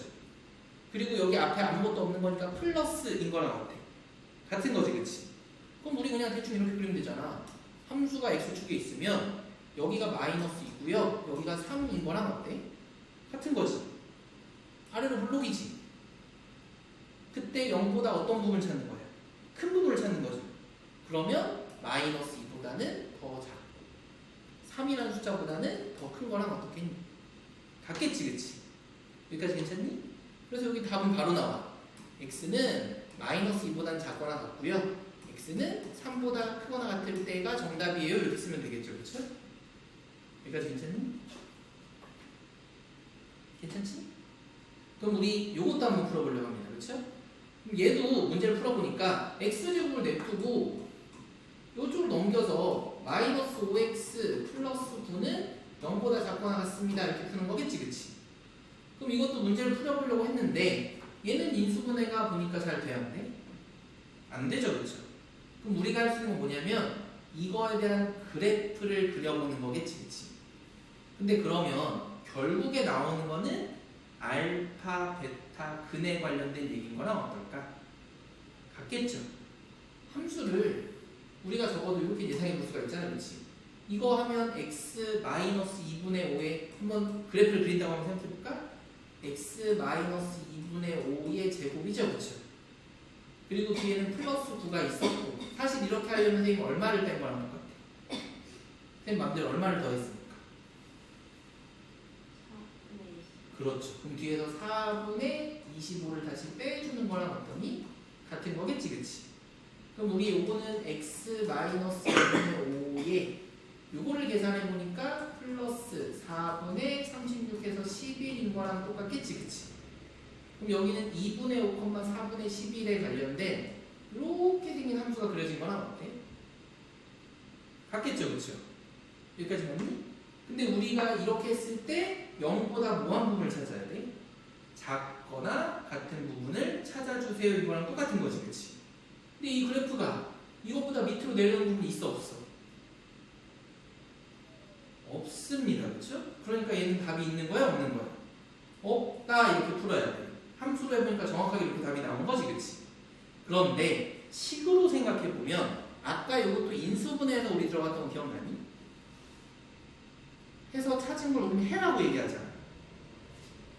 그리고 여기 앞에 아무것도 없는 거니까 플러스인 거랑 어때? 같은 거지, 그치? 그럼 우리 그냥 대충 이렇게 그리면 되잖아. 함수가 x축에 있으면 여기가 마이너스 2고요 여기가 3인 거랑 어때? 같은 거지. 아래로 블록이지. 그때 0보다 어떤 부분을 찾는 거예요? 큰 부분을 찾는 거죠. 그러면 마이너스 2보다는 더 작고 3이라는 숫자보다는 더 큰 거랑 어떻겠니? 같겠지, 그치? 여기까지 괜찮니? 그래서 여기 답은 바로 나와. x는 마이너스 2보다는 작거나 같고요 x는 3보다 크거나 같을 때가 정답이에요. 이렇게 쓰면 되겠죠, 그쵸? 여기까지 괜찮니? 괜찮지? 그럼 우리 요것도 한번 풀어보려고 합니다. 그쵸? 그럼 얘도 문제를 풀어보니까 x제곱을 냅두고 요쪽으로 넘겨서 마이너스 5x 플러스 9는 0보다 작거나 같습니다. 이렇게 푸는 거겠지, 그치? 그럼 이것도 문제를 풀어보려고 했는데 얘는 인수분해가 보니까 잘 돼야 안 돼? 안 되죠, 그쵸? 그럼 우리가 할 수 있는 건 뭐냐면 이거에 대한 그래프를 그려보는 거겠지, 그치? 근데 그러면 결국에 나오는 거는 알파, 베타, 근에 관련된 얘기인 거랑 어떨까? 같겠죠? 함수를 우리가 적어도 이렇게 예상해 볼 수가 있잖아요, 그치? 이거 하면 x 마이너스 2분의 5에 한번 그래프를 그린다고 한번 생각해 볼까? x 마이너스 2분의 5의 제곱이죠, 그쵸? 그리고 뒤에는 플러스 9가 있었고, 사실 이렇게 하려면 선생님 얼마를 뺀 거라는 것 같아요? 선생님 마음대로 얼마를 더했습니까? 4분의 20. 그렇죠. 그럼 뒤에서 4분의 25를 다시 빼주는 거랑 어떠니? 같은 거겠지, 그치? 그럼 우리 요거는 x 마이너스 2분의 5에 요거를 계산해 보니까 플러스 4분의 36에서 11인 거랑 똑같겠지, 그치? 그럼 여기는 2분의 5, 4분의 11에 관련된 이렇게 생긴 함수가 그려진 거랑 어때? 같겠죠, 그쵸? 여기까지 맞니? 근데 우리가 이렇게 했을 때 0보다 뭐한 부분을 찾아야 돼? 작거나 같은 부분을 찾아주세요. 이거랑 똑같은 거지, 그치? 근데 이 그래프가 이것보다 밑으로 내려오는 부분이 있어, 없어? 없습니다, 그쵸? 그러니까 얘는 답이 있는 거야, 없는 거야? 없다, 이렇게 풀어야 돼. 함수로 해보니까 정확하게 이렇게 답이 나온 거지, 그치? 그런데 식으로 생각해보면 아까 이것도 인수분해에서 우리 들어갔던 거 기억나니? 해서 찾은 걸 우리는 해라고 얘기하잖아.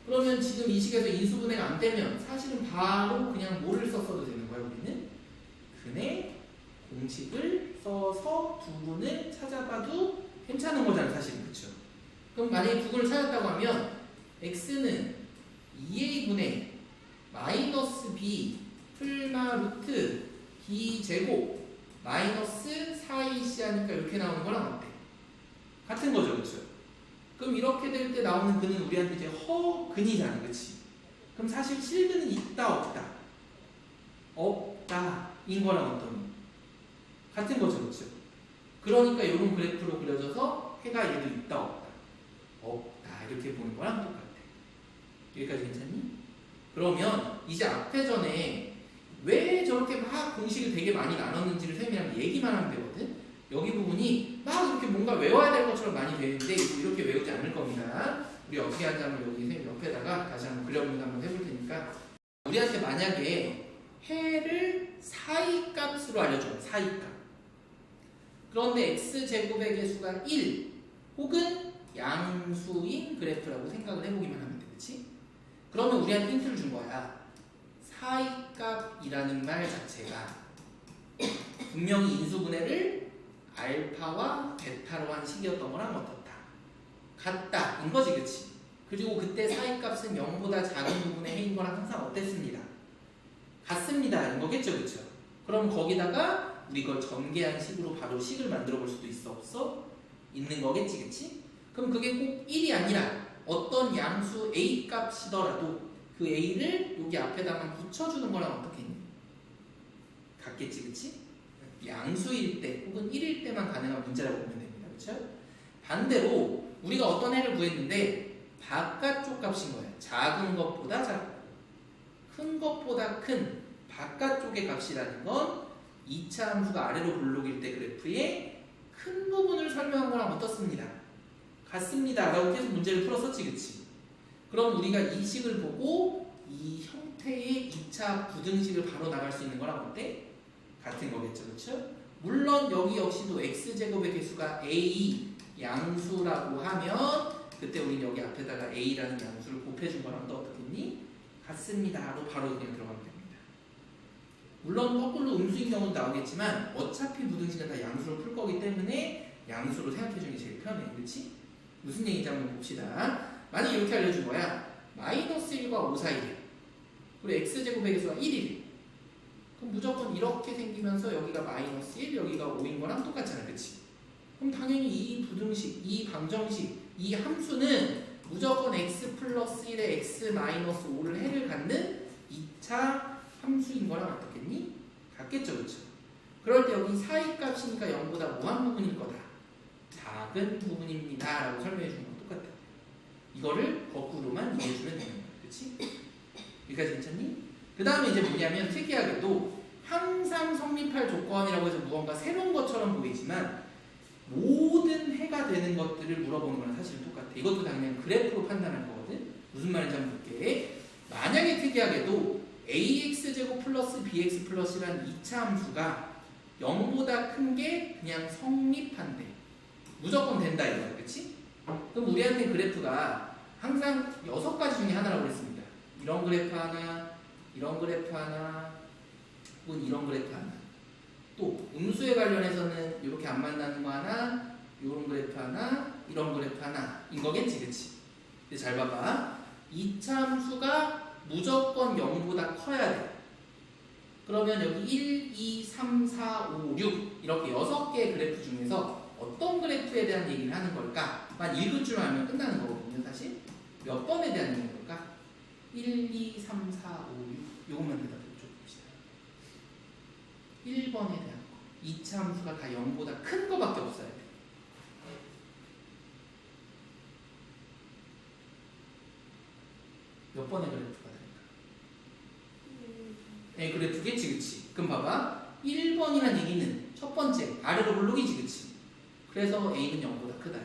그러면 지금 이 식에서 인수분해가 안 되면 사실은 바로 그냥 뭐를 썼어도 되는 거야, 우리는? 근의 공식을 써서 두분을 찾아봐도 괜찮은 거잖아, 사실은. 그쵸? 그럼 만약에 두분을 찾았다고 하면 x는 2a분의 마이너스 b 풀마 루트 b 제곱 마이너스 4ac 하니까 이렇게 나오는 거랑 어때? 같은 거죠, 그쵸? 그럼 이렇게 될 때 나오는 근은 우리한테 이제 허근이잖아, 그치? 그럼 사실 실근은 있다, 없다? 없다 인 거랑 어떤 같은 거죠, 그쵸? 그러니까 이런 그래프로 그려져서 해가 얘도 있다, 없다? 없다 이렇게 보는 거랑 똑같아. 여기까지 괜찮니? 그러면 이제 앞에 전에 왜 저렇게 막 공식을 되게 많이 나눴는지를 쌤이랑 얘기만 하면 되거든? 여기 부분이 막 이렇게 뭔가 외워야 될 것처럼 많이 되는데 이렇게 외우지 않을 겁니다. 우리 어떻게 하자면 여기 쌤 옆에다가 다시 한번 그려보면서 한번 해볼 테니까 우리한테 만약에 해를 사이값으로 알려줘요. 사이값. 그런데 x제곱의 개수가 1 혹은 양수인 그래프라고 생각을 해보기만 하면 돼. 그치? 그러면 우리한테 힌트를 준 거야. 사이값이라는 말 자체가 분명히 인수분해를 알파와 베타로 한 식이었던 거랑 어떻다? 같다 인 거지, 그치? 그리고 그때 사이값은 0보다 작은 부분의 해인 거랑 항상 어땠습니다? 같습니다 인 거겠죠, 그쵸? 그럼 거기다가 우리 이걸 전개한 식으로 바로 식을 만들어 볼 수도 있어, 없어? 있는 거겠지, 그치? 그럼 그게 꼭 1이 아니라 어떤 양수 a 값이더라도 그 a를 여기 앞에다가 붙여주는 거랑 어떻겠니? 같겠지, 그치? 양수일 때 혹은 1일 때만 가능한 문제라고 보면 됩니다. 그렇죠? 반대로 우리가 어떤 해를 구했는데 바깥쪽 값인 거예요. 작은 것보다 작고 큰 것보다 큰 바깥쪽의 값이라는 건 2차 함수가 아래로 블록일 때 그래프의 큰 부분을 설명한 거랑 어떻습니다? 같습니다 라고 계속 문제를 풀었었지, 그치? 그럼 우리가 이 식을 보고 이 형태의 2차 부등식을 바로 나갈 수 있는 거랑 어때? 같은 거겠죠, 그렇죠? 물론 여기 역시도 x제곱의 개수가 a 양수라고 하면 그때 우리는 여기 앞에다가 a라는 양수를 곱해준 거랑 또 어떻겠니? 같습니다로 바로 그냥 들어가면 됩니다. 물론 거꾸로 음수인 경우도 나오겠지만 어차피 부등식은 다 양수로 풀 거기 때문에 양수로 생각해주는 게 제일 편해, 그렇지? 무슨 얘기인지 한번 봅시다. 만약에 이렇게 알려준 거야. 마이너스 1과 5 사이에 그리고 x제곱의 개수가 1이래. 그럼 무조건 이렇게 생기면서 여기가 마이너스 1, 여기가 5인 거랑 똑같잖아, 그치? 그럼 당연히 이 부등식, 이 방정식, 이 함수는 무조건 x 플러스 1에 x 마이너스 5를 해를 갖는 2차 함수인 거랑 어떻겠니? 같겠죠, 그쵸? 그럴 때 여기 사이값이니까 0보다 뭐한 부분일 거다? 작은 부분입니다 라고 설명해 주는 건 똑같다. 이거를 거꾸로만 이해해주면 되는 거야, 그치? 여기까지 괜찮니? 그 다음에 이제 뭐냐면 특이하게도 항상 성립할 조건이라고 해서 무언가 새로운 것처럼 보이지만 모든 해가 되는 것들을 물어보는 거랑 사실은 똑같아. 이것도 다 그냥 그래프로 판단할 거거든. 무슨 말인지 한번 볼게. 만약에 특이하게도 ax제곱 플러스 bx 플러스라는 2차 함수가 0보다 큰 게 그냥 성립한대. 무조건 된다 이거야, 그치? 그럼 우리한테 그래프가 항상 6가지 중에 하나라고 그랬습니다. 이런 그래프 하나, 이런 그래프 하나, 혹은 이런 그래프 하나. 또 음수에 관련해서는 이렇게 안 만나는 거 하나, 이런 그래프 하나, 이런 그래프 하나인 거겠지, 그치? 근데 잘 봐봐. 이차함수가 무조건 0보다 커야 돼. 그러면 여기 1, 2, 3, 4, 5, 6 이렇게 6개의 그래프 중에서 어떤 그래프에 대한 얘기를 하는 걸까? 만 읽을 줄 알면 끝나는 거거든요, 사실. 몇 번에 대한 얘기인 걸까? 1, 2, 3, 4, 5, 6 이것만 대답해 봅시다. 1번에 대한 거. 2차 함수가 다 0보다 큰 거밖에 없어야 돼. 몇 번의 그래프가 될까? 네, 그래프겠지, 그치? 그럼 봐봐. 1번이란 얘기는 첫 번째, 아래로 블록이지, 그치? 그래서 A는 0보다 크다.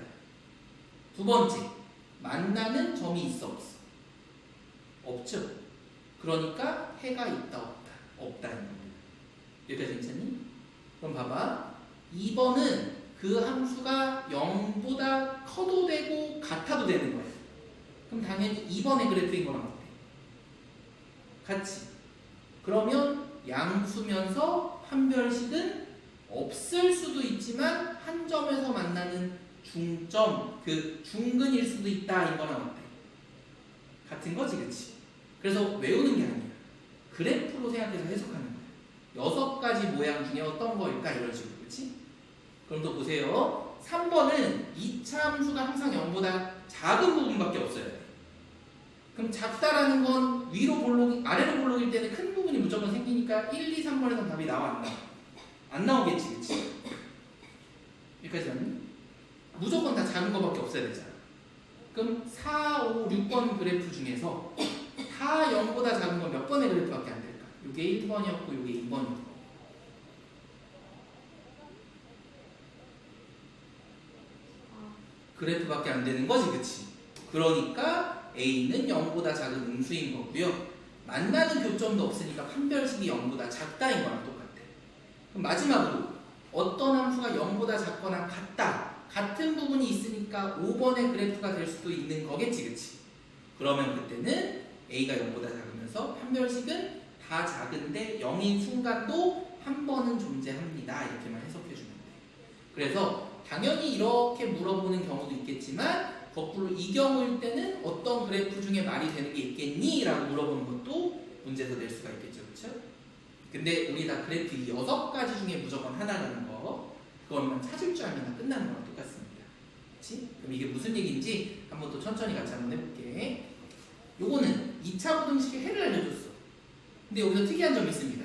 두 번째, 만나는 점이 있어, 없어? 없죠? 그러니까 해가 있다, 없다? 없다는 겁니다. 여기까지 괜찮니? 그럼 봐봐. 2번은 그 함수가 0보다 커도 되고 같아도 되는 거예요. 그럼 당연히 2번의 그래프인 거랑 같아. 같이. 그러면 양수면서 판별식은 없을 수도 있지만 한 점에서 만나는 중점, 그 중근일 수도 있다. 인 거랑 어때? 같은 거지, 그치? 그래서 외우는 게 아니야. 그래프로 생각해서 해석하는 거야. 6가지 모양 중에 어떤 거일까? 이런 식으로, 그치? 그럼 또 보세요. 3번은 2차 함수가 항상 0보다 작은 부분밖에 없어요. 그럼 작다라는 건 위로 볼록, 아래로 볼록일 때는 큰 부분이 무조건 생기니까 1, 2, 3번에서 답이 나와, 안 나와? 안 나오겠지, 그치? 여기까지 왔니? 무조건 다 작은 거밖에 없어야 되잖아. 그럼 4, 5, 6번 그래프 중에서 다 0보다 작은 건 몇 번의 그래프밖에 안 될까? 이게 1번이었고 이게 2번이었고. 그래프밖에 안 되는 거지, 그치? 그러니까 A는 0보다 작은 음수인 거고요. 만나는 교점도 없으니까 판별식이 0보다 작다인 거랑 똑같아. 그럼 마지막으로 어떤 함수가 0보다 작거나 같다. 같은 부분이 있으니까 5번의 그래프가 될 수도 있는 거겠지, 그치? 그러면 그때는 A가 0보다 작으면서 판별식은 다 작은데 0인 순간도 한 번은 존재합니다. 이렇게만 해석해 주면 돼. 그래서 당연히 이렇게 물어보는 경우도 있겠지만 거꾸로 이 경우일 때는 어떤 그래프 중에 말이 되는 게 있겠니? 라고 물어보는 것도 문제에서 낼 수가 있겠죠. 그렇죠? 근데 우리 다 그래프 6가지 중에 무조건 하나라는 거 그것만 찾을 줄 알면 다 끝나는 거랑 똑같습니다. 그렇지? 그럼 이게 무슨 얘기인지 한번 또 천천히 같이 한번 해볼게. 요거는 2차 부등식의 해를 알려줬어. 근데 여기서 특이한 점이 있습니다.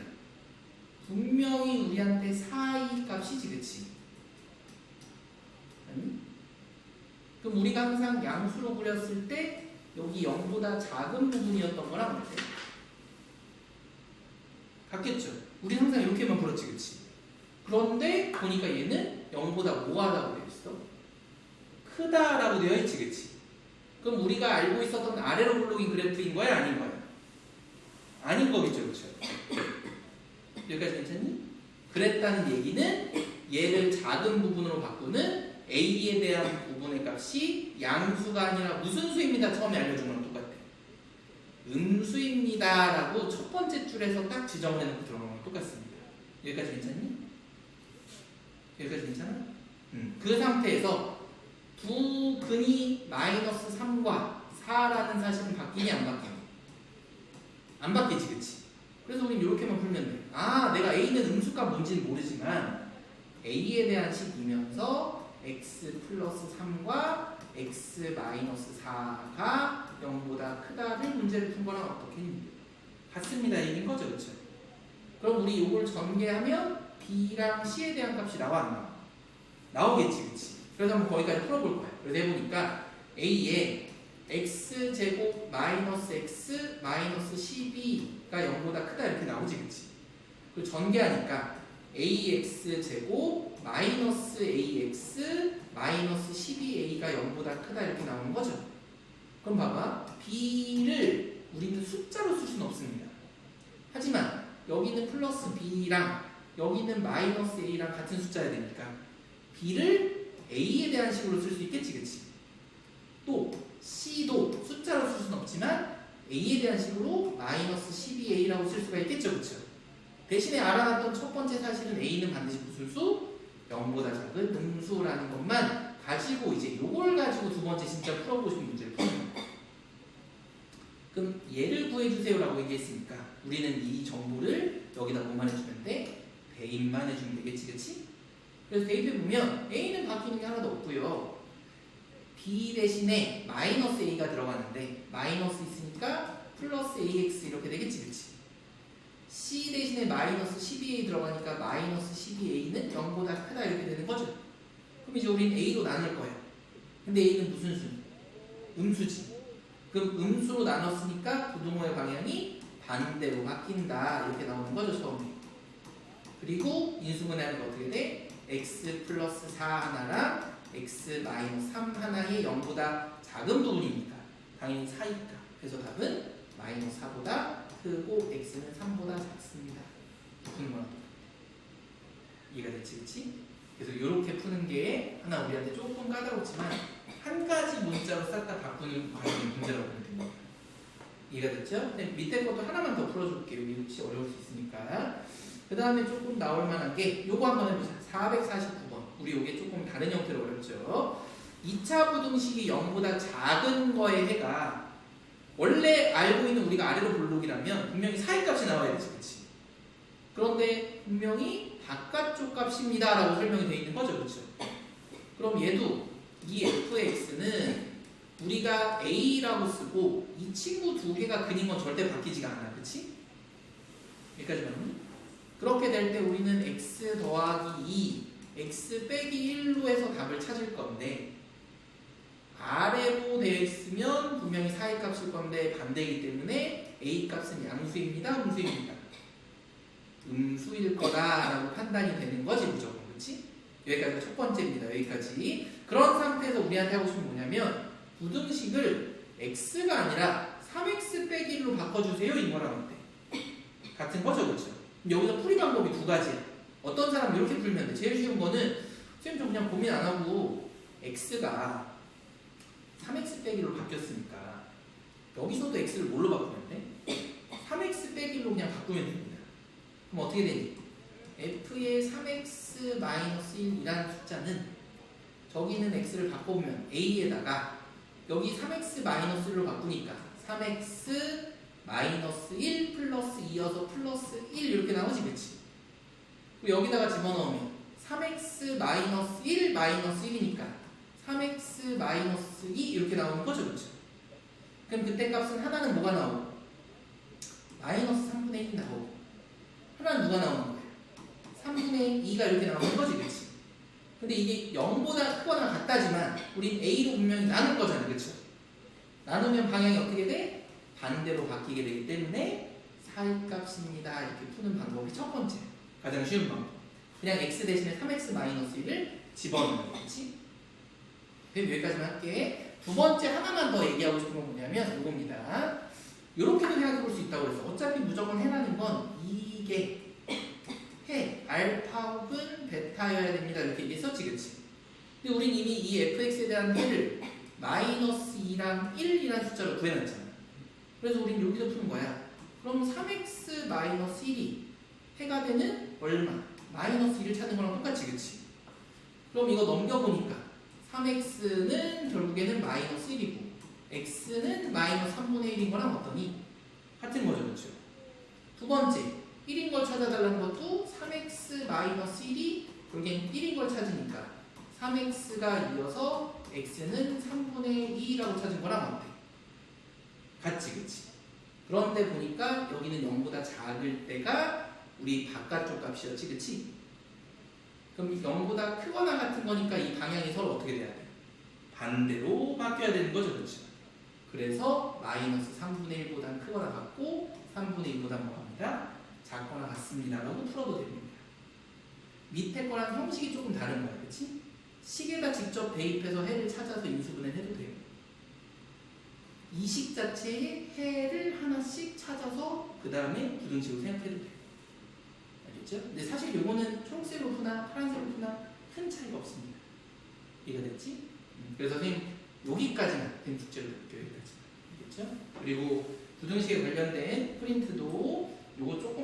분명히 우리한테 4이 값이지, 그치? 아니? 그럼 우리가 항상 양수로 그렸을 때 여기 0보다 작은 부분이었던 거랑 같아. 같겠죠? 우리 항상 이렇게만 그렸지, 그치? 그런데 보니까 얘는 0보다 뭐하다고 되어 있어? 크다라고 되어 있지, 그치? 그럼 우리가 알고 있었던 아래로 블록인 그래프인 거야, 아닌 거야? 아닌 거겠죠, 그렇죠? 여기까지 괜찮니? 그랬다는 얘기는 얘를 작은 부분으로 바꾸는 A에 대한 부분의 값이 양수가 아니라 무슨 수입니다. 처음에 알려준 거랑 똑같아. 음수입니다 라고 첫 번째 줄에서 딱 지정을 해놓고 들어간 거랑 똑같습니다. 여기까지 괜찮니? 여기까지 괜찮아? 그 상태에서 두 근이 마이너스 3과 4라는 사실은 바뀌니 안 바뀌니? 안 바뀌지, 그치? 그래서 우린 이렇게만 풀면 돼. 아, 내가 A는 음수값 뭔지는 모르지만 A에 대한 식이면서 x 플러스 3과 x 마이너스 4가 0보다 크다를 문제를 푼 거랑 어떻겠니? 같습니다. 얘기인 거죠, 그렇죠? 그럼 우리 이걸 전개하면 B랑 C에 대한 값이 나와, 안 나와? 나오겠지, 그치? 그래서 한번 거기까지 풀어볼 거야. 그래서 해보니까 A에 x제곱 마이너스 x 마이너스 12가 0보다 크다 이렇게 나오지, 그치? 그리고 전개하니까 ax제곱 마이너스 ax 마이너스 12a가 0보다 크다 이렇게 나오는 거죠. 그럼 봐봐. b를 우리는 숫자로 쓸 수는 없습니다. 하지만 여기는 플러스 b랑 여기는 마이너스 a랑 같은 숫자여야 되니까 b를 a에 대한 식으로 쓸 수 있겠지, 그치? 또 c도 숫자로 쓸 수는 없지만 a에 대한 식으로 마이너스 12a라고 쓸 수가 있겠죠, 그렇죠? 대신에 알아놨던 첫 번째 사실은 a는 반드시 무슨 수? 0보다 작은 음수라는 것만 가지고 이제 요걸 가지고 두 번째 진짜 풀어보고 싶은 문제를 푸는 거예요. 그럼 얘를 구해주세요라고 얘기했으니까 우리는 이 정보를 여기다 뭐만 해주면 돼? 대입만 해주면 되겠지, 그치? 그래서 대입해보면 a는 바뀌는 게 하나도 없고요. b 대신에 마이너스 a가 들어가는데 마이너스 있으니까 플러스 ax 이렇게 되겠지, 그치? c 대신에 마이너스 12a 들어가니까 마이너스 12a는 0보다 크다 이렇게 되는 거죠. 그럼 이제 우리는 a로 나눌 거예요. 근데 a는 무슨 수? 음수지. 그럼 음수로 나눴으니까 부등호의 방향이 반대로 바뀐다 이렇게 나오는 거죠, 처음에. 그리고 인수분해하는 거 어떻게 돼? x 플러스 4 하나랑 x 마이너스 3 하나의 0보다 작은 부분이니까 당연히 4있다. 그래서 답은 마이너스 4보다 크고 x는 3보다 작습니다. 푸는 거야. 이해가 됐지, 그치? 그래서 이렇게 푸는 게 하나 우리한테 조금 까다롭지만 한 가지 문자로 싹 다 바꾸는 과정의 문제라고 보면 됩니다. 이해가 됐죠? 네, 밑에 것도 하나만 더 풀어줄게요. 이 혹시 어려울 수 있으니까. 그 다음에 조금 나올 만한 게 요거 한번 해보자. 449번. 우리 요게 조금 다른 형태로 어렵죠. 2차 부등식이 0보다 작은 거의 해가 원래 알고 있는 우리가 아래로 볼록이라면 분명히 사이 값이 나와야 되지, 그치? 그런데 분명히 바깥쪽 값입니다 라고 설명이 되어 있는 거죠, 그렇죠? 그럼 얘도 이 fx는 우리가 a라고 쓰고 이 친구 두 개가 그린 건 절대 바뀌지가 않아, 그치? 여기까지만. 그렇게 될 때 우리는 x 더하기 2, x 빼기 1로 해서 답을 찾을 건데 아래로 되어 있으면 분명히 사이 값일 건데 반대이기 때문에 a 값은 양수입니다, 음수입니다. 음수일 거다라고 판단이 되는 거지 무조건, 그렇지? 여기까지가 첫 번째입니다. 여기까지. 그런 상태에서 우리한테 하고 싶은 게 뭐냐면 부등식을 x가 아니라 3x 빼기 1로 바꿔주세요 이 거랑 어때? 같은 거죠, 그렇죠? 여기서 풀이 방법이 두 가지야. 어떤 사람은 이렇게 풀면 돼. 제일 쉬운 거는 선생님 좀 그냥 고민 안 하고 x가 3x 빼기 1로 바뀌었으니까 여기서도 x를 뭘로 바꾸면 돼? 3x 빼기 1로 그냥 바꾸면 됩니다. 그럼 어떻게 되니? f의 3x-1이라는 숫자는 저기는 x를 바꿔보면 a에다가 여기 3x-1로 바꾸니까 3x-1 플러스 2여서 플러스 1 이렇게 나오지, 그치? 그리고 여기다가 집어넣으면 3x-1 마이너스 1이니까 3x-2 이렇게 나오는 거죠, 그렇죠? 그럼 그때 값은 하나는 뭐가 나오고 마이너스 3분의 1이 나오고 하나는 누가 나오는 거예요? 3분의 2가 이렇게 나오는 거지, 그렇지? 근데 이게 0보다 크거나 같다지만 우린 a로 분명히 나눌 거잖아요, 그렇죠? 나누면 방향이 어떻게 돼? 반대로 바뀌게 되기 때문에 사이값입니다 이렇게 푸는 방법이 첫 번째, 가장 쉬운 방법. 그냥 x 대신에 3x-1을 집어넣는 거지. 그럼 여기까지만 할게. 두 번째 하나만 더 얘기하고 싶은 건 뭐냐면 이겁니다. 이렇게도 생각해 볼 수 있다고 그랬어. 어차피 무조건 해라는 건 이게 해 알파 혹은 베타여야 됩니다 이렇게 얘기했었지, 그치? 근데 우린 이미 이 fx에 대한 해를 마이너스 2랑 1이라는 숫자로 구해놨잖아. 그래서 우린 여기서 푸는 거야. 그럼 3x-1이 해가 되는 얼마? 마이너스 1을 찾는 거랑 똑같지, 그치? 그럼 이거 넘겨보니까 3x는 결국에는 마이너스 1이고 x는 마이너스 3분의 1인 거랑 어떠니? 같은 거죠, 그렇죠? 두 번째, 1인 걸 찾아달라는 것도 3x-1이 결국엔 1인 걸 찾으니까 3x가 2여서 x는 3분의 2라고 찾은 거랑 어때? 같지, 그치? 그런데 보니까 여기는 0보다 작을 때가 우리 바깥쪽 값이었지, 그치? 그럼 0보다 크거나 같은 거니까 이 방향이 서로 어떻게 돼야 돼? 반대로 바뀌어야 되는 거죠, 그렇죠? 그래서 마이너스 3분의 1보다 크거나 같고 3분의 1보다 뭐합니다? 작거나 같습니다 라고 풀어도 됩니다. 밑에 거랑 형식이 조금 다른 거야, 그치? 식에다 직접 대입해서 해를 찾아서 인수분해를 해도 돼요. 이 식 자체에 해를 하나씩 찾아서 그 다음에 부등식으로 생각해도 돼요. 알겠죠? 근데 사실 요거는 초록색으로 푸나 파란색으로 푸나 큰 차이가 없습니다. 이해가 됐지? 그래서 선생님 여기까지만 된 숙제를 볼게요. 여기까지. 알겠죠? 그리고 부등식에 관련된 프린트도 요거 조금